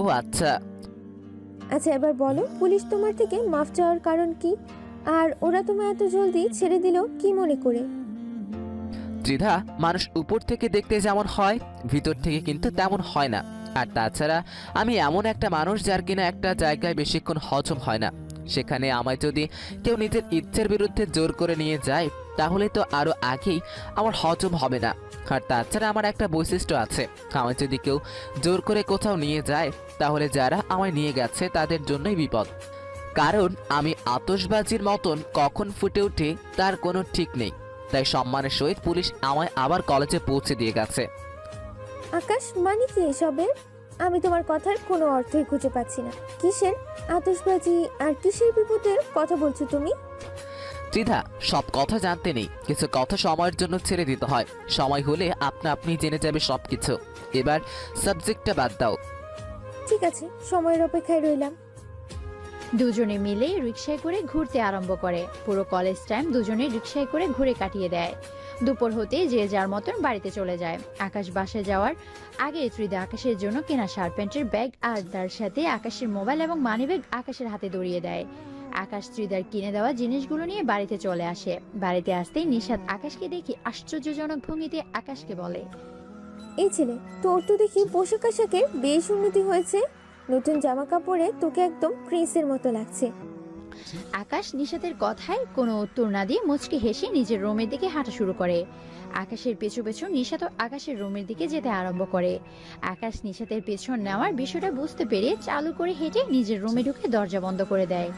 ও আচ্ছা। আচ্ছা, এবার বলো, পুলিশ তোমার থেকে মাফ চাওয়ার কারণ কি, আর ওরা তোমায় এত জলদি ছেড়ে দিল কি মনে করে? ত্রিধা, মানুষ উপর থেকে দেখতে যেমন হয় ভিতর থেকে কিন্তু তেমন হয় না। আর তাছাড়া আমি এমন একটা মানুষ যার কিনা একটা জায়গায় বেশিক্ষণ হজম হয় না। সেখানে আমায় যদি কেউ নিজের ইচ্ছের বিরুদ্ধে জোর করে নিয়ে যায় তাহলে তো আরো আগেই আমার হজম হবে না। আর তাছাড়া আমার একটা বৈশিষ্ট্য আছে, আমায় যদি কেউ জোর করে কোথাও নিয়ে যায় তাহলে যারা আমায় নিয়ে গেছে তাদের জন্যই বিপদ। কারণ আমি আতশবাজির মতন কখন ফুটে উঠে তার কোনো ঠিক নেই। তাই সম্মানের সহিত পুলিশ আমায় আবার কলেজে পৌঁছে দিয়ে গেছে। আকাশ, মানে কি এসবের? আমি তোমার কথার কোনো অর্থই খুঁজে পাচ্ছি না। কিসের আতশবাজি আর কিসের বিপদের কথা বলছো তুমি? ত্রিধা, সব কথা জানতে নেই, কিছু কথা সময়ের জন্য ছেড়ে দিতে হয়। সময় হলে আপনি জেনে যাবে সবকিছু। এবার সাবজেক্টটা বাদ দাও। ঠিক আছে, সময়ের অপেক্ষায় রইলাম। দুজনে মিলে রিকশায় করে ঘুরতে আরম্ভ করে। পুরো কলেজ টাইম দুজনে রিকশায় করে ঘুরে কাটিয়ে দেয়। দুপুর হতে যে যার মতন বাড়িতে চলে যায়। আকাশ বাসায় যাওয়ার আগে ত্রিধা আকাশের জন্য কেনা শার্ট প্যান্টের ব্যাগ আর তার সাথে আকাশের মোবাইল এবং মানি ব্যাগ আকাশের হাতে ধরিয়ে দেয়। আকাশ ত্রিদার কিনে দেওয়া জিনিসগুলো নিয়ে বাড়িতে চলে আসে। বাড়িতে আসতেই নিশাত আকাশকে দেখে আশ্চর্যজনক ভঙ্গিতে আকাশকে বলে, এই ছেলে, তোর তো দেখি পোশাক আশাকে বেশ উন্নতি হয়েছে। নতুন জামা কাপড়ে তোকে একদম প্রিন্সের মতো লাগছে। আকাশ নিশাতের কথায় কোনো উত্তর না দিয়ে মুচকি হেসে নিজের রুমের দিকে হাঁটা শুরু করে। আকাশের পেছু পেছু নিশাত আকাশের রুমের দিকে যেতে আরম্ভ করে। আকাশ নিশাতের পেছন নেওয়ার বিষয়টা বুঝতে পেরে চালু করে হেঁটে নিজের রুমে ঢুকে দরজা বন্ধ করে দেয়।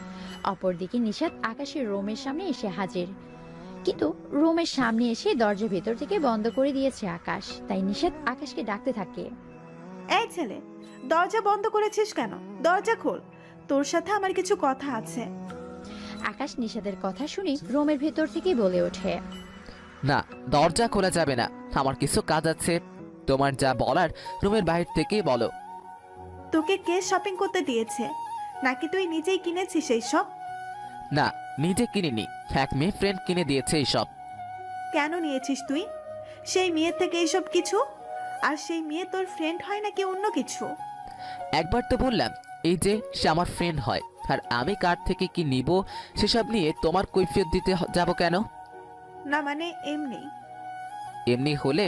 অপরদিকে নিশাত আকাশের রুমের সামনে এসে হাজির, কিন্তু রুমের সামনে এসে দরজা ভেতর থেকে বন্ধ করে দিয়েছে আকাশ। তাই নিশাত আকাশকে ডাকতে থাকে, এই ছেলে, দরজা বন্ধ করেছিস কেন? দরজা খোল, তোর সাথে আমার কিছু কথা আছে। আকাশ নিশাতের কথা শুনে রুমের ভেতর থেকে বলে ওঠে, না, দরজা খোলা যাবে না, আমার কিছু কাজ আছে। তোমার যা বলার রুমের বাইরে থেকেই বলো। তোকে কে শপিং করতে দিয়েছে, নাকি তুই নিজেই কিনেছিস এই সব? না, নিজে কিনিনি, এক মেয়ে ফ্রেন্ড কিনে দিয়েছে এইসব। কেন নিয়েছিস তুই? সেই মেয়ের থেকে এইসব কিছু? আর সেই মেয়ে তোর ফ্রেন্ড হয় নাকি অন্য কিছু? একবার তো বললাম এই যে সে আমার ফ্রেন্ড হয়, আর আমি কার থেকে কি নিব সেসব নিয়ে তোমার কৈফিয়ত দিতে যাব কেন? না মানে এমনি। এমনি হলে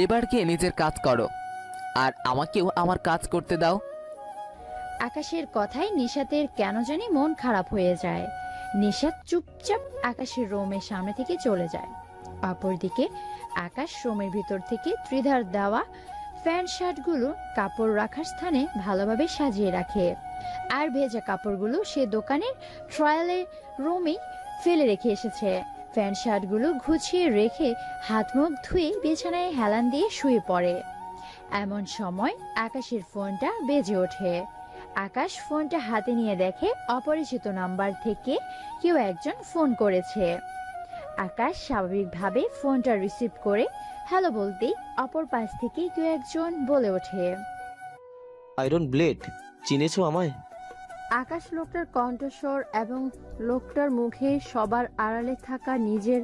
এবার গিয়ে নিজের কাজ করো, আর আমাকেও আমার কাজ করতে দাও। আকাশের কথায় নিশাতের কেন জানি মন খারাপ হয়ে যায়। নিশাত চুপচাপ আকাশের রুমের সামনে থেকে চলে যায়। অপরদিকে আকাশ রুমের ভিতর থেকে ত্রিধার দেওয়া প্যান্ট শার্টগুলো কাপড় রাখার স্থানে ভালোভাবে সাজিয়ে রাখে। আর ভেজা কাপড়গুলো সে দোকানের ট্রায়ালের রুমে ফেলে রেখে এসেছে। প্যান্ট শার্টগুলো গুছিয়ে রেখে হাত মুখ ধুয়ে বিছানায় হেলান দিয়ে শুয়ে পড়ে। এমন সময় আকাশের ফোনটা বেজে ওঠে। আকাশ ফোনটা হাতে নিয়ে দেখে অপরিচিত নাম্বার থেকে কেউ একজন ফোন করেছে। আকাশ স্বাভাবিকভাবে ফোনটা রিসিভ করে হ্যালো বলতেই অপর পাশ থেকে কেউ একজন বলে ওঠে, আয়রন ব্লেড, চিনেছো আমায়? আকাশ লোকটার কণ্ঠস্বর এবং লোকটার মুখে সবার আড়ালে থাকা নিজের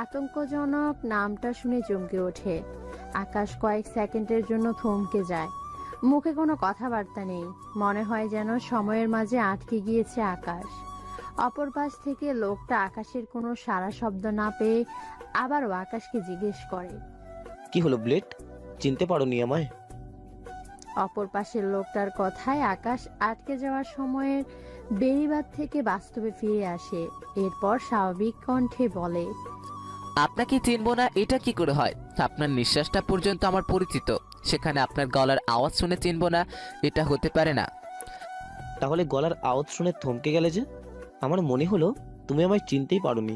আতঙ্কজনক নামটা শুনে চমকে ওঠে। আকাশ কয়েক সেকেন্ডের জন্য থমকে যায়। মুখে কোনো কথাবার্তা নেই, মনে হয় যেন সময়ের মাঝে আটকে গিয়েছে আকাশ। অপর পাশ থেকে লোকটা আকাশের কোনো সাড়া শব্দ না পেয়ে আবারও আকাশকে জিজ্ঞেস করে, কি হলো ব্লেড, চিনতে পারোনি আমায়? অপর পাশের লোকটার কথায় আকাশ আটকে যাওয়ার সময়ের বেড়িবাঁধ থেকে বাস্তবে ফিরে আসে। এরপর স্বাভাবিক কণ্ঠে বলে, আপনাকে চিনবো না এটা কি করে হয়? আপনার নিঃশ্বাসটা পর্যন্ত আমার পরিচিত, সেখানে আপনার গলার আওয়াজ শুনে চিনবো না এটা হতে পারে না। তাহলে গলার আওয়াজ শুনে থমকে গেলে যে? আমার মনে হলো তুমি আমায় চিনতেই পারোনি।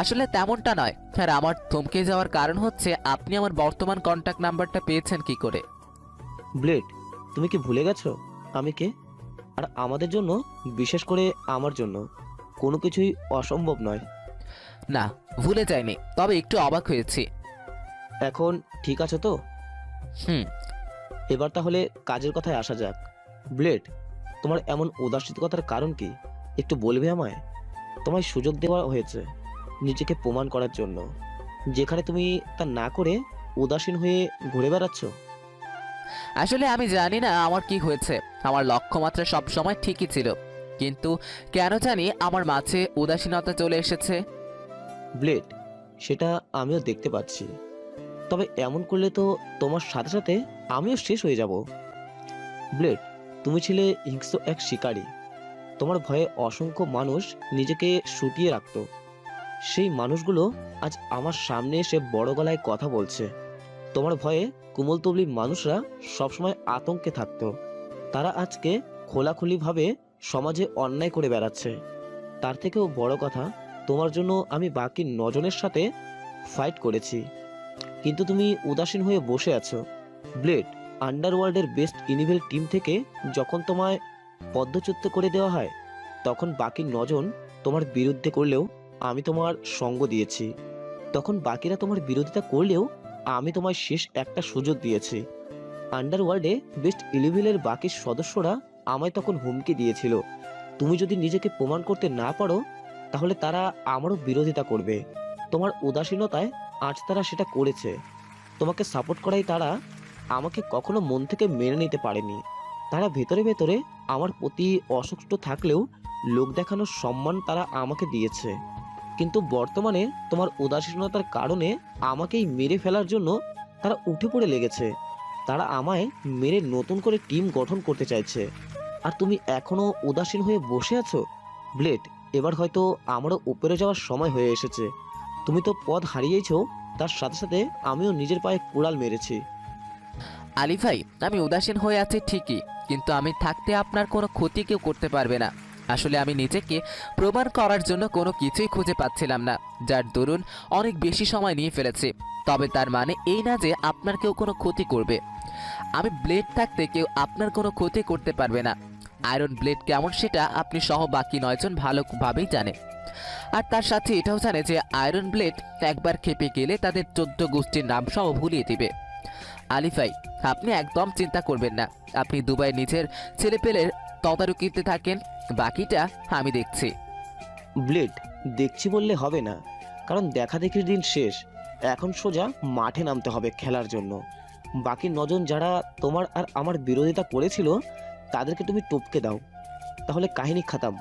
আসলে তেমনটা নয়, আর আমার থমকে যাওয়ার কারণ হচ্ছে আপনি আমার বর্তমান কন্ট্যাক্ট নাম্বারটা পেয়েছেন কি করে? ব্লেড, তুমি কি ভুলে গেছো আমি কে? আর আমাদের জন্য, বিশেষ করে আমার জন্য, কোনো কিছুই অসম্ভব নয়। না, ভুলে যাইনি, তবে একটু অবাক হয়েছি। এখন ঠিক আছে তো? হুম। এবার তাহলে কাজের কথায় আসা যাক। ব্লেড, তোমার এমন উদাসীনতার কারণ কি, একটু বলবে আমায়? তোমায় সুযোগ দেওয়া হয়েছে নিজেকে প্রমাণ করার জন্য, যেখানে তুমি তা না করে উদাসীন হয়ে ঘুরে বেড়াচ্ছ। আসলে আমি জানি না আমার কি হয়েছে। আমার লক্ষ্যমাত্রা সব সময় ঠিকই ছিল, কিন্তু কেন জানি আমার মাঝে উদাসীনতা চলে এসেছে। ব্লেড, সেটা আমিও দেখতে পাচ্ছি, তবে এমন করলে তো তোমার সাথে সাথে আমিও শেষ হয়ে যাব। ব্লেড, তুমি ছিলে হিংস্র এক শিকারী। তোমার ভয়ে অসংখ্য মানুষ নিজেকে শুটিয়ে রাখত। সেই মানুষগুলো আজ আমার সামনে এসে বড় গলায় কথা বলছে। তোমার ভয়ে কুমলতবলি মানুষরা সবসময় আতঙ্কে থাকতো, তারা আজকে খোলাখুলিভাবে সমাজে অন্যায় করে বেড়াচ্ছে। তার থেকেও বড় কথা, তোমার জন্য আমি বাকি 9 জনের সাথে ফাইট করেছি, কিন্তু তুমি উদাসীন হয়ে বসে আছো। ব্লেড, আন্ডারওয়ার্ল্ডের বেস্ট ইনিভেল টিম থেকে যখন তোমায় পদ্মচ্যুত করে দেওয়া হয়, তখন বাকি 9 জন তোমার বিরুদ্ধে করলেও আমি তোমার সঙ্গ দিয়েছি। তখন বাকিরা তোমার বিরোধিতা করলেও আমি তোমায় শেষ একটা সুযোগ দিয়েছি। আন্ডারওয়ার্ল্ডে বেস্ট ইলেভেলের বাকি সদস্যরা আমায় তখন হুমকি দিয়েছিল, তুমি যদি নিজেকে প্রমাণ করতে না পারো তাহলে তারা আমারও বিরোধিতা করবে। তোমার উদাসীনতায় আজ তারা সেটা করেছে। তোমাকে সাপোর্ট করাই তারা আমাকে কখনো মন থেকে মেনে নিতে পারেনি। তারা ভেতরে ভেতরে আমার প্রতি অসন্তুষ্ট থাকলেও লোক দেখানোর সম্মান তারা আমাকে দিয়েছে, কিন্তু বর্তমানে তোমার উদাসীনতার কারণে আমাকেই মেরে ফেলার জন্য তারা উঠে পড়ে লেগেছে। তারা আমায় মেরে নতুন করে টিম গঠন করতে চাইছে, আর তুমি এখনো উদাসীন হয়ে বসে আছো। ব্লেড, এবার হয়তো আমারও উপরে যাওয়ার সময় হয়ে এসেছে। তুমি তো পথ হারিয়েছো, তার সাথে সাথে আমিও নিজের পায়ে কুড়াল মেরেছি। আলী ভাই, আমি উদাসীন হয়ে আছি ঠিকই, কিন্তু আমি থাকতে আপনার কোনো ক্ষতি কেউ করতে পারবে না। আসলে আমি নিজেকে প্রমাণ করার জন্য কোনো কিছুই খুঁজে পাচ্ছিলাম না, যার দরুন অনেক বেশি সময় নিয়ে ফেলেছি। তবে তার মানে এই না যে আপনার কেউ কোনো ক্ষতি করবে। আমি ব্লেড থাকতে কেউ আপনার কোনো ক্ষতি করতে পারবে না। আয়রন ব্লেড কেমন সেটা আপনি সহ বাকি 9 জন ভালোভাবেই জানে। আর তার সাথে এটাও জানে যে আয়রন ব্লেড একবার খেপে গেলে তাদের 14 গোষ্ঠীর নাম সহ ভুলিয়ে দিবে। আলী ভাই, আপনি একদম চিন্তা করবেন না। আপনি দুবাই নিজের ছেলেপেলের তদারকিতে থাকেন, বাকিটা আমি দেখছি। ব্লেড, দেখছি বললে হবে না, কারণ দেখা দেখির দিন শেষ। এখন সোজা মাঠে নামতে হবে খেলার জন্য। বাকি 9 জন যারা তোমার আর আমার বিরোধিতা করেছিল তাদেরকে তুমি টপকে দাও, তাহলে কাহিনী খাতাম।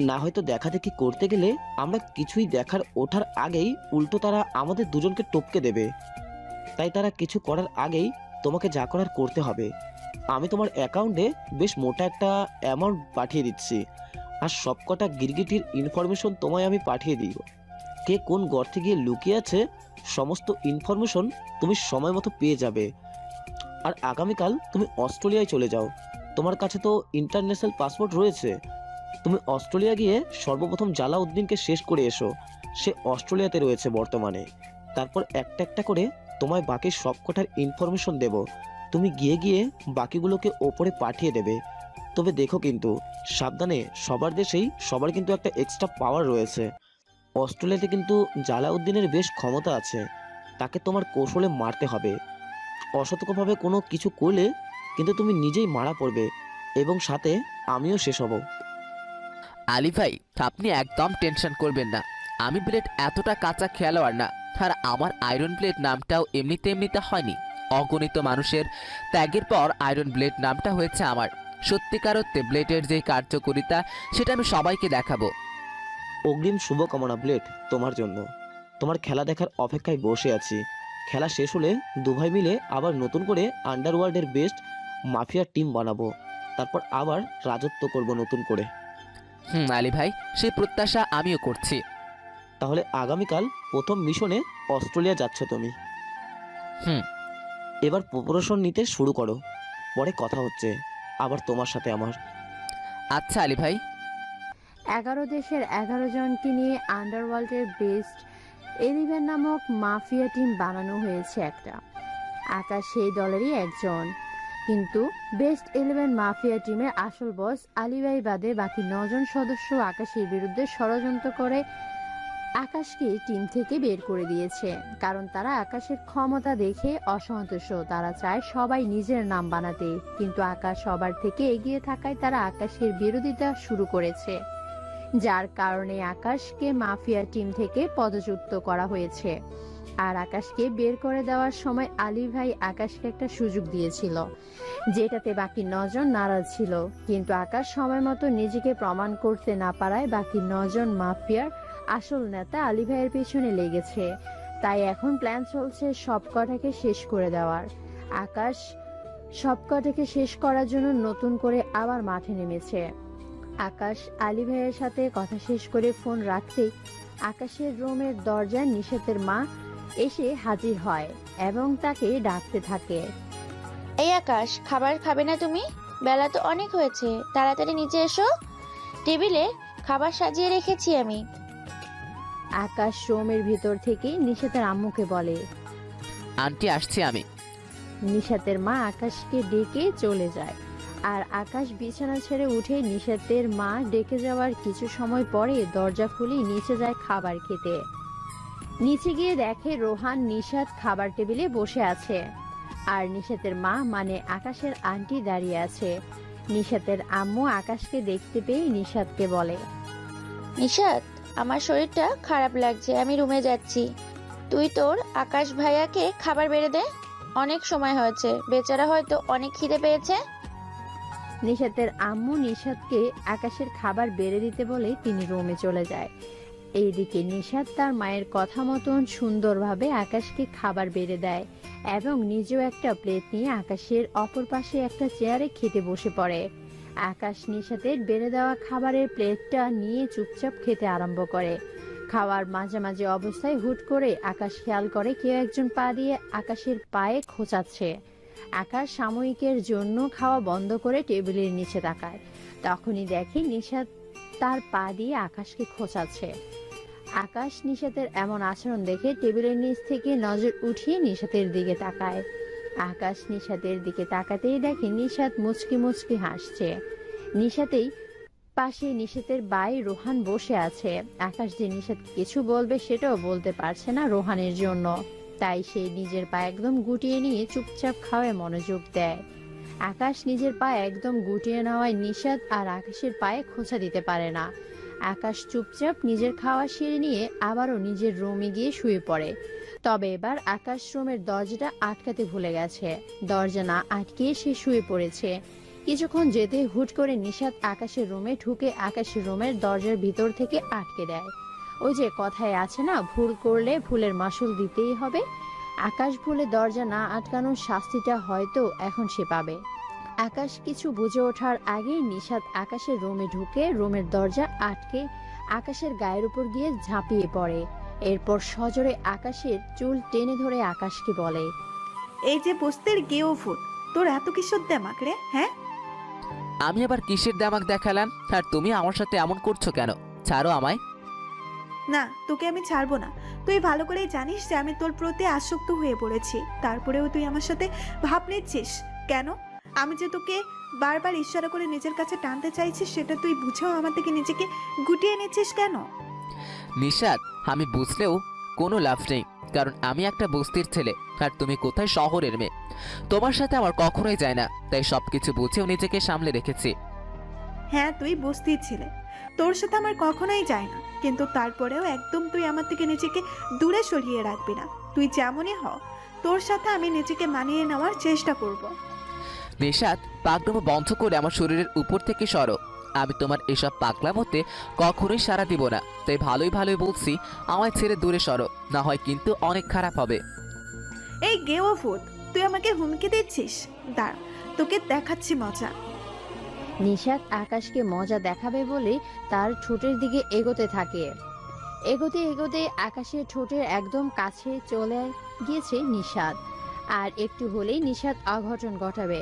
না হয়তো দেখা দেখি করতে গেলে আমরা কিছুই দেখার ওঠার আগেই উল্টো তারা আমাদের দুজনকে টপকে দেবে। তাই তারা কিছু করার আগেই তোমাকে যা করার করতে হবে। আমি তোমার অ্যাকাউন্টে বেশ মোটা একটা অ্যামাউন্ট পাঠিয়ে দিচ্ছি, আর সবকটা গিরগিটির ইনফরমেশন তোমায় আমি পাঠিয়ে দিব। কে কোন গর্তে গিয়ে লুকিয়ে আছে সমস্ত ইনফরমেশন তুমি সময় মতো পেয়ে যাবে। আর আগামীকাল তুমি অস্ট্রেলিয়ায় চলে যাও। তোমার কাছে তো ইন্টারন্যাশনাল পাসপোর্ট রয়েছে। তুমি অস্ট্রেলিয়া গিয়ে সর্বপ্রথম জালাউদ্দিনকে শেষ করে এসো। সে অস্ট্রেলিয়াতে রয়েছে বর্তমানে। তারপর একটা একটা করে তোমায় বাকি সবকটার ইনফরমেশন দেব। তুমি গিয়ে গিয়ে বাকিগুলোকে ওপরে পাঠিয়ে দেবে। তবে দেখো কিন্তু সাবধানে, সবার দেশেই সবার কিন্তু একটা এক্সট্রা পাওয়ার রয়েছে। অস্ট্রেলিয়াতে কিন্তু জালাউদ্দিনের বেশ ক্ষমতা আছে। তাকে তোমার কৌশলে মারতে হবে। অসতর্কভাবে কোনো কিছু করলে কিন্তু তুমি নিজেই মারা পড়বে, এবং সাথে আমিও শেষ হব। আলী ভাই, আপনি একদম টেনশন করবেন না। আমি ব্লেড এতটা কাঁচা খেলোয়াড় না। আর আমার আয়রন ব্লেড নামটাও এমনিতে হয়নি। অগণিত মানুষের ত্যাগের পর আয়রন ব্লেড নামটা হয়েছে আমার। সত্যিকার অর্থে ব্লেডের যে কার্যকারিতা সেটা আমি সবাইকে দেখাবো। অগ্রিম শুভকামনা ব্লেড তোমার জন্য। তোমার খেলা দেখার অপেক্ষায় বসে আছি। খেলা শেষ হলে দুভাই মিলে আবার নতুন করে আন্ডারওয়ার্ল্ডের বেস্ট মাফিয়া টিম বানাবো। তারপর আবার রাজত্ব করব নতুন করে। আলী ভাই, সেই প্রত্যাশা আমিও করছি। তাহলে আগামীকাল প্রথম মিশনে অস্ট্রেলিয়া যাচ্ছ তুমি। এবার প্রিপারেশন নিতে শুরু করো, পরে কথা হচ্ছে আবার তোমার সাথে আমার। আচ্ছা আলী ভাই। 11 দেশের 11 জনকে নিয়ে আন্ডারওয়ার্ল্ডের বেস্ট 11 নামক মাফিয়া টিম বানানো হয়েছে একটা। আকাশ সেই দলেরই একজন, কিন্তু বেস্ট 11 মাফিয়া টিমের আসল বস আলী ভাই বাদে বাকি 9 জন সদস্য আকাশের বিরুদ্ধে ষড়যন্ত্র করে আকাশকে টিম থেকে বের করে দিয়েছে। কারণ তারা আকাশের ক্ষমতা দেখে অসন্তুষ্ট। তারা চায় সবাই নিজের নাম বানাতে, কিন্তু আকাশ সবার থেকে এগিয়ে থাকায় তারা আকাশের বিরোধিতা শুরু করেছে, যার কারণে আকাশকে মাফিয়া টিম থেকে পদচ্যুত করা হয়েছে। আর আকাশকে বের করে দেওয়ার সময় আলী ভাই আকাশকে একটা সুযোগ দিয়েছিল, যেটাতে বাকি 9 জন নারাজ ছিল। কিন্তু আকাশ সময় মতো নিজেকে প্রমাণ করতে না পারায় বাকি 9 জন মাফিয়ার আসল নেতা আলী ভাইয়ের পেছনে লেগেছে। তাই এখন প্ল্যান চলছে সবকটাকে শেষ করে দেওয়ার। আকাশ সবকটাকে শেষ করার জন্য নতুন করে আবার মাঠে নেমেছে। আকাশ আলী ভাইয়ের সাথে কথা শেষ করে ফোন রাখতেই আকাশের রুমের দরজায় নিশাতের মা এসে হাজির হয় এবং তাকে ডাকতে থাকে। এই আকাশ, খাবার খাবে না তুমি? বেলা তো অনেক হয়েছে, তাড়াতাড়ি নিচে এসো, টেবিলে খাবার সাজিয়ে রেখেছি আমি। আকাশ রুমের ভিতর থেকে নিশাতের আম্মুকে বলে। আন্টি, আসছি আমি। নিশাতের মা আকাশকে ডেকে চলে যায়। আর আকাশ বিছানা ছেড়ে উঠে নিশাতের মা ডেকে যাওয়ার কিছু সময় পরে দরজা খুলে নিচে যায় খাবার খেতে। নিচে গিয়ে দেখে রোহান নিশাত খাবার টেবিলে বসে আছে, আর নিশাতের মা মানে আকাশের আন্টি দাঁড়িয়ে আছে। নিশাতের আম্মু আকাশকে দেখতে পেয়ে নিশাতকে বলে, নিশাত, আমার শরীরটা খারাপ লাগছে, আমি রুমে যাচ্ছি। তুই তোর আকাশ ভাইয়াকে খাবার বেড়ে দে, অনেক সময় হয়েছে, বেচারা হয়তো অনেক খিদে পেয়েছে। নিশাতের আম্মু নিশাতকে আকাশের খাবার বেড়ে দিতে বলে তিনি রুমে চলে যায়। এইদিকে নিশাত তার মায়ের কথা মতন সুন্দরভাবে আকাশকে খাবার বেড়ে দেয় এবং নিজেও একটা প্লেট নিয়ে আকাশের অপর পাশে একটা চেয়ারে খেতে বসে পড়ে। আকাশ নিশাতের বেড়ে দেওয়া খাবারের প্লেটটা নিয়ে চুপচাপ খেতে আরম্ভ করে। খাওয়ার মাঝামাঝি অবস্থায় হুট করে আকাশ খেয়াল করে কেউ একজন পা দিয়ে আকাশের পায়ে খোঁচাচ্ছে। আকাশ সাময়িকের জন্য খাওয়া বন্ধ করে টেবিলের নিচে তাকায়। তখনই দেখে নিশাত তার পা দিয়ে আকাশকে খোঁচাচ্ছে। আকাশ নিশাতের এমন আচরণ দেখে টেবিলের নিচ থেকে নজর উঠিয়ে নিশাতের দিকে তাকায়। আকাশ নিশাতের দিকে তাকাতেই দেখে নিশাত মুচকি মুচকি হাসছে। নিশাতেই পাশে নিশাতের ভাই রোহান বসে আছে। আকাশ যে নিশাত কিছু বলবে সেটাও বলতে পারছে না রোহানের জন্য, তাই সে নিজের পা একদম গুটিয়ে নিয়ে চুপচাপ খাওয়ায় মনোযোগ দেয়। আকাশ নিজের পা একদম গুটিয়ে নেওয়ায় নিশাত আর আকাশের পায়ে খোঁচা দিতে পারে না। আকাশ চুপচাপ নিজের খাওয়া সেরে নিয়ে আবারও নিজের রুমে গিয়ে শুয়ে পড়ে। তবে এবার আকাশ রুমের দরজাটা আটকাতে ভুলে গেছে। দরজা না আটকিয়ে সে শুয়ে পড়েছে। কিছুক্ষণ যেতে হুট করে নিশাত আকাশের রুমে ঢুকে আকাশের রুমের দরজার ভিতর থেকে আটকে দেয়। ওই যে কথায় আছে না, ভুল করলে ভুলের মাসুল দিতেই হবে। আকাশ ভুলে দরজা না আটকানোর শাস্তিটা হয়তো এখন সে পাবে। আকাশ কিছু বুঝে ওঠার আগেই নিশাত আকাশের রুমে ঢুকে রুমের দরজা আটকে আকাশের গায়ের উপর গিয়ে ঝাঁপিয়ে পড়ে। এরপর সজোরে আকাশের চুল টেনে ধরে আকাশকে বলে, এই যে বস্তির গেও ভূত, তোর এত কিসের দেমাক রে? হ্যাঁ, আমি আবার কিসের দামাক দেখালাম? আর তুমি আমার সাথে এমন করছো কেন? ছাড়ো আমায়। না, তোকে আমি ছাড়বো না। তুই ভালো করেই জানিস যে আমি তোর প্রতি আসক্ত হয়ে পড়েছি। তারপরেও তুই আমার সাথে ভাব নিচ্ছিস কেন? আমি যে তোকে বারবার ইশারা করে নিজের কাছে টানতে চাইছি সেটা তুই বুঝেও আমার থেকে নিজেকে গুটিয়ে নিচ্ছিস কেন? নিশাত, আমি বুঝলেও কোনো লাভ নেই, কারণ আমি একটা বস্তির ছেলে আর তুমি কোথায় শহরের মেয়ে। তোমার সাথে আমার কখনোই যায় না, তাই সবকিছু বুঝেও নিজেকে সামলে রেখেছি। হ্যাঁ, তুই বস্তির ছেলে, তোর সাথে আমার কখনোই যায় না, কিন্তু তারপরেও একদম তুই আমার থেকে নিজেকে দূরে সরিয়ে রাখবি না। তুই যেমনই হ, তোর সাথে আমি নিজেকে মানিয়ে নেওয়ার চেষ্টা করব। নিশাত, পাগলামো বন্ধ করে আমার শরীরের উপর থেকে সরো। আমি তোমার এসব পাগলামোতে কখনোই সাড়া দিব না, তাই ভালোই ভালোই বলছি, আমায় ছেড়ে দূরে সরো, না হয় কিন্তু অনেক খারাপ হবে। এই গেও ভূত, তুই আমাকে হুমকি দিচ্ছিস? দাঁড়া, তোকে দেখাচ্ছি মজা। নিশাত আকাশকে মজা দেখাবে বলে তার ঠোঁটের দিকে এগোতে থাকে। এগোতে এগোতে আকাশের ঠোঁটের একদম কাছে চলে গিয়েছে নিশাত। আর একটু হলেই নিশাত অঘটন ঘটাবে।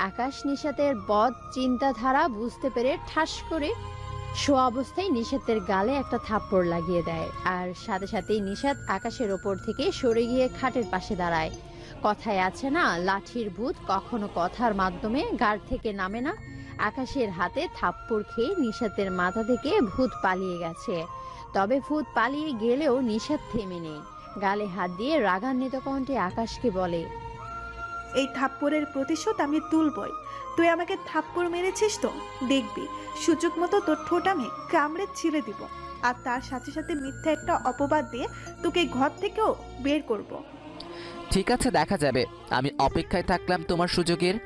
আকাশ নিশাতের বদ চিন্তাধারা বুঝতে পেরে ঠাস করে শোয়া অবস্থায় নিশাতের গালে একটা থাপ্পড় লাগিয়ে দেয়। আর সাথে সাথেই নিশাত আকাশের ওপর থেকে সরে গিয়ে খাটের পাশে দাঁড়ায়। কথায় আছে না, লাঠির ভূত কখনো কথার মাধ্যমে গাড় থেকে নামে না। আকাশের হাতে থাপ্পড় খেয়ে নিশাতের মাথা থেকে ভূত পালিয়ে গেছে। তবে ভূত পালিয়ে গেলেও নিশাত থেমে নেই। গালে হাত দিয়ে রাগান্বিত কণ্ঠে আকাশকে বলে, এই থাপ্পড়ের প্রতিশোধ আমি তুলবই। তুই আমাকে থাপ্পড় মেরেছিস তো, দেখবি সুযোগ মতো তোর ঠোঁট আমি কামড়ে ছিঁড়ে দিব। আর তার সাথে সাথে মিথ্যা একটা অপবাদ দিয়ে তোকে ঘর থেকেও বের করব। ঠিক আছে, দেখা যাবে। আমি অপেক্ষায় থাকলাম তোমার সুযোগের।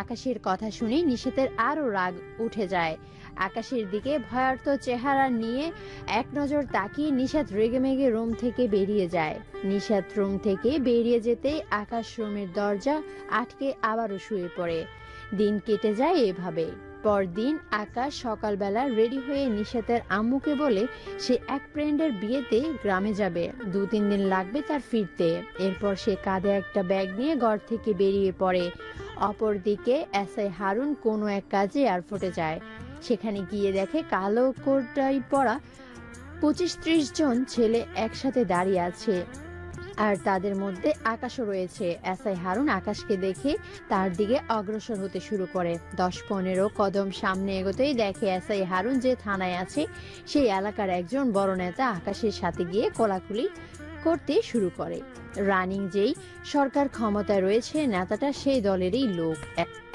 আকাশের কথা শুনে নিশাতের আরো রাগ উঠে যায়। আকাশের দিকে ভয়ার্ত চেহারা নিয়ে এক নজর তাকিয়ে নিশাত রেগেমেগে রুম থেকে বেরিয়ে যায়। নিশাত রুম থেকে বেরিয়ে যেতেই আকাশ রুমের দরজা আটকে আবারও শুয়ে পড়ে। দিন কেটে যায় এভাবে। পরদিন আকাশ সকালবেলা রেডি হয়ে নিশাতের আম্মুকে বলে সে এক ফ্রেন্ডের বিয়েতে গ্রামে যাবে, 2-3 দিন লাগবে তার ফিরতে। এরপর সে কাঁধে একটা ব্যাগ নিয়ে ঘর থেকে বেরিয়ে পড়ে। অপরদিকে এসআই হারুন কোনো এক কাজে এয়ারপোর্টে যায়। সেখানে গিয়ে দেখে কালো কোটাই পরা 25-30 জন ছেলে একসাথে দাঁড়িয়ে আছে, আর তাদের মধ্যে আকাশও রয়েছে। এসআই হারুন আকাশকে দেখে তার দিকে অগ্রসর হতে শুরু করে। 10-15 কদম সামনে এগোতেই দেখে এসআই হারুন যে থানায় আছে সেই এলাকার একজন বড় নেতা আকাশের সাথে গিয়ে কোলাকুলি করতে শুরু করে। রানিং যেই সরকার ক্ষমতায় রয়েছে নেতাটা সেই দলেরই লোক।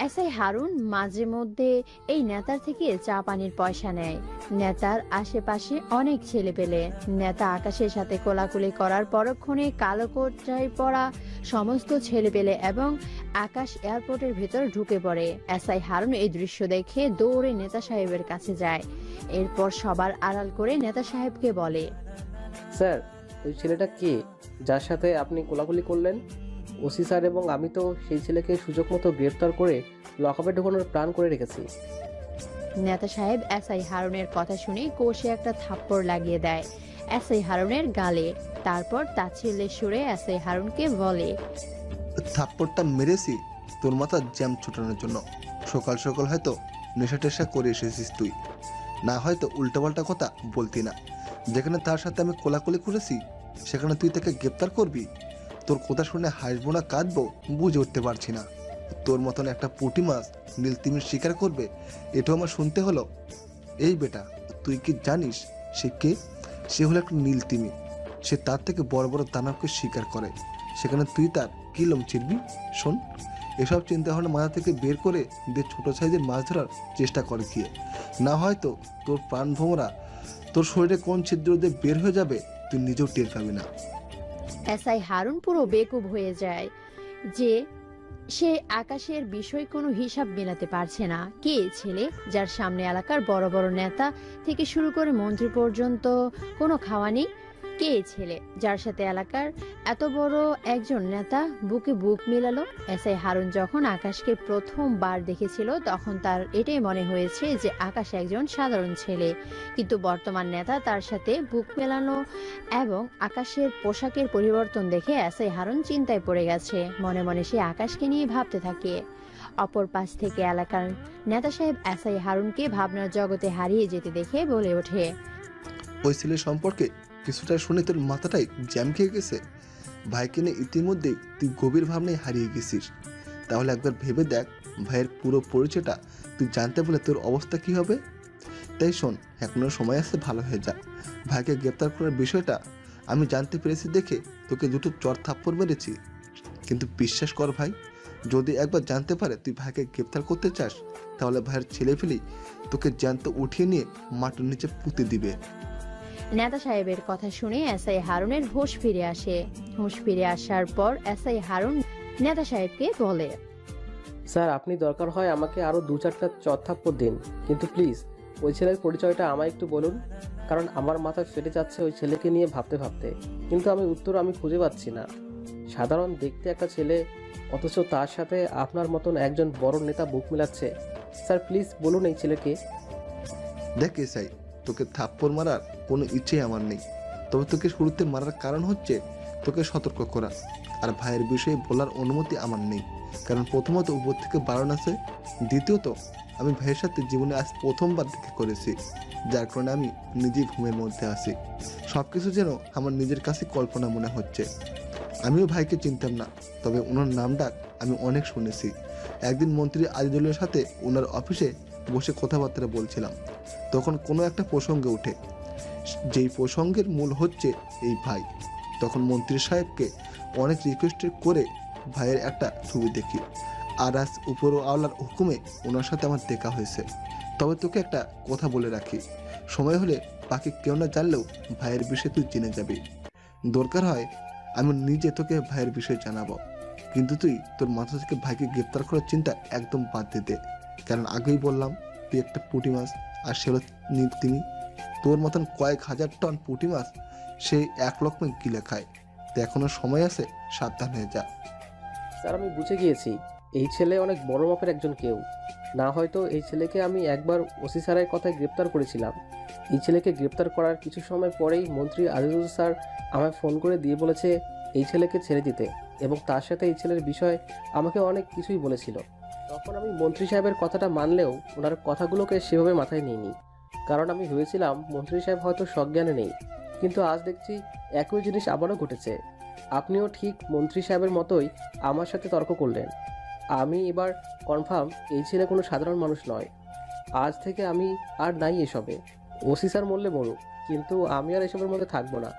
এসআই হারুন মাঝে মধ্যে এই নেতার থেকে চা পানির পয়সা নেয়। নেতার আশেপাশে অনেক ছেলে পেলে। নেতা আকাশের সাথে কোলাকুলি করার পরক্ষণে কালো কোটায় পরা সমস্ত ছেলে পেলে এবং আকাশ এয়ারপোর্টের ভেতর ঢুকে পড়ে। এসআই হারুন এই দৃশ্য দেখে দৌড়ে নেতা সাহেবের কাছে যায়। এরপর সবার আড়াল করে নেতা সাহেবকে বলে, স্যার, ওই ছেলেটা কে যার সাথে আপনি কোলাকুলি করলেন? ওসি স্যার এবং আমি তো সেই ছেলেকে সুযোগ মতো গ্রেফতার করে লকআপে ঢোকানোর প্ল্যান করে রেখেছি। নেতা সাহেব এসআই হারুনের কথা শুনে কষে একটা থাপ্পড় লাগিয়ে দেয় এসআই হারুনের গালে। তারপর তাচ্ছিল্যের সুরে এসআই হারুনকে বলে, থাপ্পড়টা মেরেছি তোর মাথার জ্যাম ছুটানোর জন্য। সকাল সকাল হয়তো নেশা টেশা করে এসেছিস তুই, না হয়তো উল্টোপাল্টা কথা বলতি না। যেখানে তার সাথে আমি কোলাকুলি করেছি সেখানে তুই তাকে গ্রেপ্তার করবি? তোর কথা শুনে হাসবো না কাঁদবো বুঝে উঠতে পারছি না। তোর মতন একটা পুঁটি মাছ নীলতিমির শিকার করবে এটাও আমার শুনতে হলো। এই বেটা, তুই কি জানিস সে কে? সে হলো একটা নীলতিমি। সে তার থেকে বড় বড় দানবকে শিকার করে, সেখানে তুই তার কি লোম ছিড়বি? শোন, এসব চিন্তা ভাবনা মাথা থেকে বের করে দিয়ে ছোট সাইজের মাছ ধরার চেষ্টা করে গিয়ে, না হয়তো তোর প্রাণ ভোমরা তোর শরীরে কোন ছিদ্র দিয়ে বের হয়ে যাবে তুই নিজেও টের পাবি না। এসআই হারুন পুরো বেকুব হয়ে যায় যে সে আকাশের বিষয় কোনো হিসাব মেলাতে পারছে না। কে ছেলে যার সামনে এলাকার বড় বড় নেতা থেকে শুরু করে মন্ত্রী পর্যন্ত কোনো খাওয়া নেই? কে ছেলে যার সাথে এলাকার এত বড় একজন নেতা বুকে বুক মেলালো? এসআই হারুন যখন আকাশকে প্রথমবার দেখেছিল তখন তার এটাই মনে হয়েছে যে আকাশ একজন সাধারণ ছেলে, কিন্তু বর্তমান নেতা তার সাথে বুক মেলানো এবং আকাশের পোশাকের পরিবর্তন দেখে এসআই হারুন চিন্তায় পড়ে গেছে। মনে মনে সে আকাশকে নিয়ে ভাবতে থাকে। অপর পাশ থেকে এলাকার নেতা সাহেব এসআই হারুনকে ভাবনার জগতে হারিয়ে যেতে দেখে বলে ওঠে, ওই ছেলের সম্পর্কে কিছুটা শুনে তোর মাথাটাই জ্যাম খেয়ে গেছে। ভাইকে নিয়ে ইতিমধ্যেই তুই গভীর ভাবনায় হারিয়ে গেছিস। তাহলে একবার ভেবে দেখ, ভাইয়ের পুরো পরিচয়টা তুই জানতে বলে তোর অবস্থা কি হবে। তাই শোন, এখনো সময় আছে, ভালো হয়ে যা। ভাইকে গ্রেপ্তার করার বিষয়টা আমি জানতে পেরেছি দেখে তোকে দুটো চর থাপ্পড় মেরেছি। কিন্তু বিশ্বাস কর ভাই, যদি একবার জানতে পারে তুই ভাইকে গ্রেপ্তার করতে চাস তাহলে ভাইয়ের ছেলে ফেলি তোকে জ্যান্ত উঠিয়ে নিয়ে মাটির নিচে পুঁতে দিবে। নেতা সাহেবের কথা শুনে এসআই হারুনের হুঁশ ফিরে আসে। হুঁশ ফিরে আসার পর এসআই হারুন নেতা সাহেবকে বলে, স্যার, আপনি দরকার হয় আমাকে আরও 2-4টা চত্থাপ্পড় দিন, কিন্তু প্লিজ ওই ছেলের পরিচয়টা আমায় একটু বলুন। কারণ আমার মাথা ফেটে যাচ্ছে ওই ছেলেকে নিয়ে ভাবতে ভাবতে, কিন্তু উত্তর আমি খুঁজে পাচ্ছি না। সাধারণ দেখতে একটা ছেলে, অথচ তার সাথে আপনার মতন একজন বড় নেতা বুক মেলাচ্ছে। স্যার প্লিজ বলুন এই ছেলেকে। দেখ এসাই, তোকে থাপ্পড় মারার কোনো ইচ্ছেই আমার নেই, তবে তোকে শুরুতে মারার কারণ হচ্ছে তোকে সতর্ক করা। আর ভাইয়ের বিষয়ে বলার অনুমতি আমার নেই, কারণ প্রথমত উপর থেকে বারণ আছে, দ্বিতীয়ত আমি ভাইয়ের সাথে জীবনে আজ প্রথমবার দেখা করেছি, যার কারণে আমি নিজেই ঘুমের মধ্যে আছি। সব কিছু যেন আমার নিজের কাছে কল্পনা মনে হচ্ছে। আমিও ভাইকে চিনতাম না, তবে ওনার নাম ডাক আমি অনেক শুনেছি। একদিন মন্ত্রী আজিজুলের সাথে ওনার অফিসে বসে কথাবার্তা বলছিলাম, তখন কোনো একটা প্রসঙ্গে ওঠে, যেই প্রসঙ্গের মূল হচ্ছে এই ভাই। তখন মন্ত্রী সাহেবকে অনেক রিকোয়েস্ট করে ভাইয়ের একটা ছবি দেখি, আর আজ উপরওয়ালার হুকুমে ওনার সাথে আমার দেখা হয়েছে। তবে তোকে একটা কথা বলে রাখি, সময় হলে বাকি কেউ না জানলেও ভাইয়ের বিষয়ে তুই জেনে যাবি। দরকার হয় আমি নিজে তোকে ভাইয়ের বিষয়ে জানাবো, কিন্তু তুই তোর মাথা থেকে ভাইকে গ্রেপ্তার করার চিন্তা একদম বাদ দিতে। কারণ আগেই বললাম তুই একটা পুঁটি মাছ, আর সে হলো নীলতিমি। তোর মতন কয়েক হাজার টন পুঁটি মাছ সেই এক লক্ষ্মে গিলে খায়। তো এখনো সময় আছে, সাবধান হয়ে যা। স্যার আমি বুঝে গিয়েছি, এই ছেলে অনেক বড় মাপের একজন কেউ। না হয়তো এই ছেলেকে আমি একবার ওসি স্যারের কথায় গ্রেপ্তার করেছিলাম। এই ছেলেকে গ্রেপ্তার করার কিছু সময় পরেই মন্ত্রী আজিজুল স্যার আমায় ফোন করে দিয়ে বলেছে এই ছেলেকে ছেড়ে দিতে, এবং তার সাথে এই ছেলের বিষয়ে আমাকে অনেক কিছুই বলেছিল। তখন আমি মন্ত্রী সাহেবের কথাটা মানলেও ওনার কথাগুলোকে সেভাবে মাথায় নিইনি, কারণ আমি ভেবেছিলাম মন্ত্রী সাহেব হয়তো সজ্ঞানে নেই। কিন্তু আজ দেখছি একই জিনিস আবারও ঘটেছে। আপনিও ঠিক মন্ত্রী সাহেবের মতোই আমার সাথে তর্ক করলেন। আমি এবার কনফার্ম এই ছেলে কোনো সাধারণ মানুষ নয়। আজ থেকে আমি আর নাই এসবে। ওসি স্যার মরলে মরুক, কিন্তু আমি আর এসবের মধ্যে থাকবো না।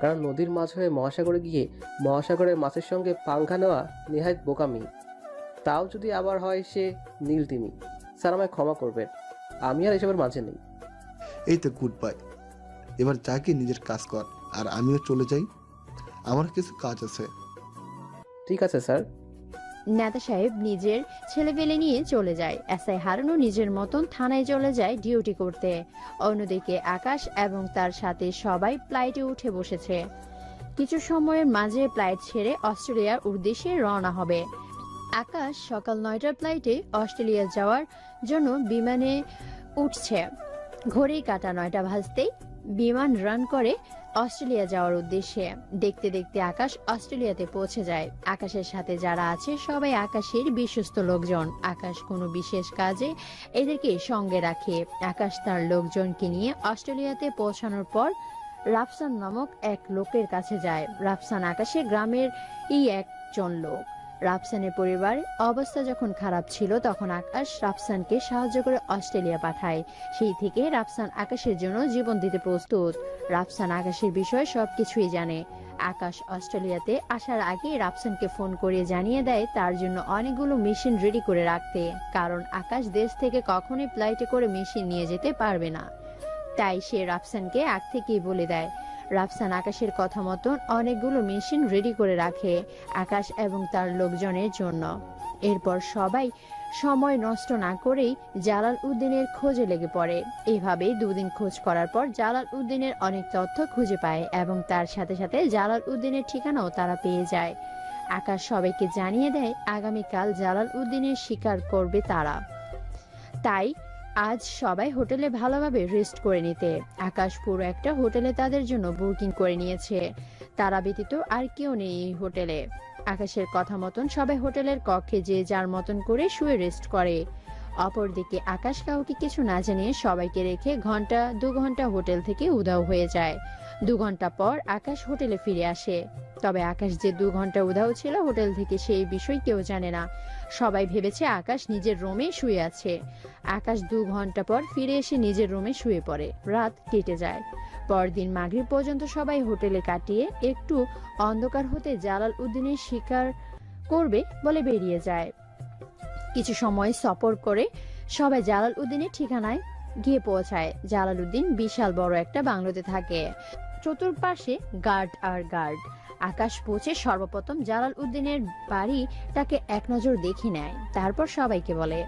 কারণ নদীর মাছ হয়ে মহাসাগরে গিয়ে মহাসাগরের মাছের সঙ্গে পাঙ্খা নেওয়া নেহাত বোকামি। তাও যদি আবার হয় সে নীল তিমি। স্যার আমায় ক্ষমা করবেন, আমি আর এসবের মাঝে নেই। এই তো গুড বাই, এবার যা কি নিজের কাজ কর, আর আমিও চলে যাই, আমার কিছু কাজ আছে। ঠিক আছে স্যার। নেতা সাহেব নিজের ছেলেপেলে নিয়ে চলে যায়। এসআই হারুনও নিজের মতন থানায় চলে যায় ডিউটি করতে। অন্যদিকে আকাশ এবং তার সাথে সবাই ফ্লাইটে উঠে বসেছে। কিছু সময়ের মাঝে ফ্লাইট ছেড়ে অস্ট্রেলিয়ার উদ্দেশ্যে রওনা হবে। আকাশ সকাল 9টার ফ্লাইটে অস্ট্রেলিয়া যাওয়ার জন্য বিমানে উঠছে। ঘড়ি কাটা 9টা বাজতেই বিমান রান করে অস্ট্রেলিয়া যাওয়ার উদ্দেশ্যে। দেখতে দেখতে আকাশ অস্ট্রেলিয়াতে পৌঁছে যায়। আকাশের সাথে যারা আছে সবাই আকাশের বিশ্বস্ত লোকজন। আকাশ কোনো বিশেষ কাজে এদেরকে সঙ্গে রাখে। আকাশ তার লোকজনকে নিয়ে অস্ট্রেলিয়াতে পৌঁছানোর পর রাফসান নামক এক লোকের কাছে যায়। রাফসান আকাশের গ্রামের একজন লোক। রাফসানের পরিবার অবস্থা যখন খারাপ ছিল তখন আকাশ রাফসানকে সাহায্য করে অস্ট্রেলিয়া পাঠায়। সেই থেকে রাফসান আকাশের জন্য জীবন দিতে প্রস্তুত। রাফসান আকাশের বিষয়ে সবকিছুই জানে। আকাশ অস্ট্রেলিয়াতে আসার আগে রাফসানকে ফোন করে জানিয়ে দেয় তার জন্য অনেকগুলো মেশিন রেডি করে রাখতে, কারণ আকাশ দেশ থেকে কখনোই ফ্লাইটে করে মেশিন নিয়ে যেতে পারবে না। তাই সে রাফসানকে আগ থেকেই বলে দেয়। রাফসান আকাশের কথা মতন অনেকগুলো মেশিন রেডি করে রাখে আকাশ এবং তার লোকজনের জন্য। এরপর সবাই সময় নষ্ট না করেই জালাল উদ্দিনের খোঁজে লেগে পড়ে। এইভাবেই 2 দিন খোঁজ করার পর জালাল উদ্দিনের অনেক তথ্য খুঁজে পায় এবং তার সাথে সাথে জালাল উদ্দিনের ঠিকানাও তারা পেয়ে যায়। আকাশ সবাইকে জানিয়ে দেয় আগামীকাল জালাল উদ্দিনের শিকার করবে তারা। তাই আজ সবাই হোটেলে ভালোভাবে রেস্ট করে নিতে। আকাশ পুরো একটা হোটেলে তাদের জন্য বুকিং করে নিয়েছে। তারা ব্যতীত আর কেউ নেই এই হোটেলে। আকাশের কথা মতন সবাই হোটেলের কক্ষে যে যার মতন করে শুয়ে রেস্ট করে। অপরদিকে আকাশ কাউকে কিছু না জানিয়ে সবাইকে রেখে 2 ঘন্টা হোটেল থেকে উধাও হয়ে যায়। 2 ঘন্টা পর আকাশ হোটেলে ফিরে আসে। তবে আকাশ যে 2 ঘন্টা উধাও ছিল হোটেল থেকে সেই বিষয় কেউ জানে না। সবাই ভেবেছে আকাশ নিজের রুমে শুয়ে আছে। আকাশ 2 ঘন্টা পর ফিরে এসে নিজের রুমে শুয়ে পড়ে। রাত কেটে যায়। পরদিন মাগরিব পর্যন্ত সবাই হোটেলে কাটিয়ে একটু অন্ধকার হতে জালাল উদ্দিনের শিকার করবে বলে বেরিয়ে যায়। কিছু সময় সফর করে সবাই জালাল উদ্দিনের ঠিকানায় গিয়ে পৌঁছায়। জালাল উদ্দিন বিশাল বড় একটা বাংলোতে থাকে। চতুর্পাশে গার্ড আর গার্ড। আকাশ পৌঁছে সর্বপ্রথম জালাল উদ্দিনের বাড়িটাকে এক নজর দেখে নেয়। তারপর সবাইকে বলে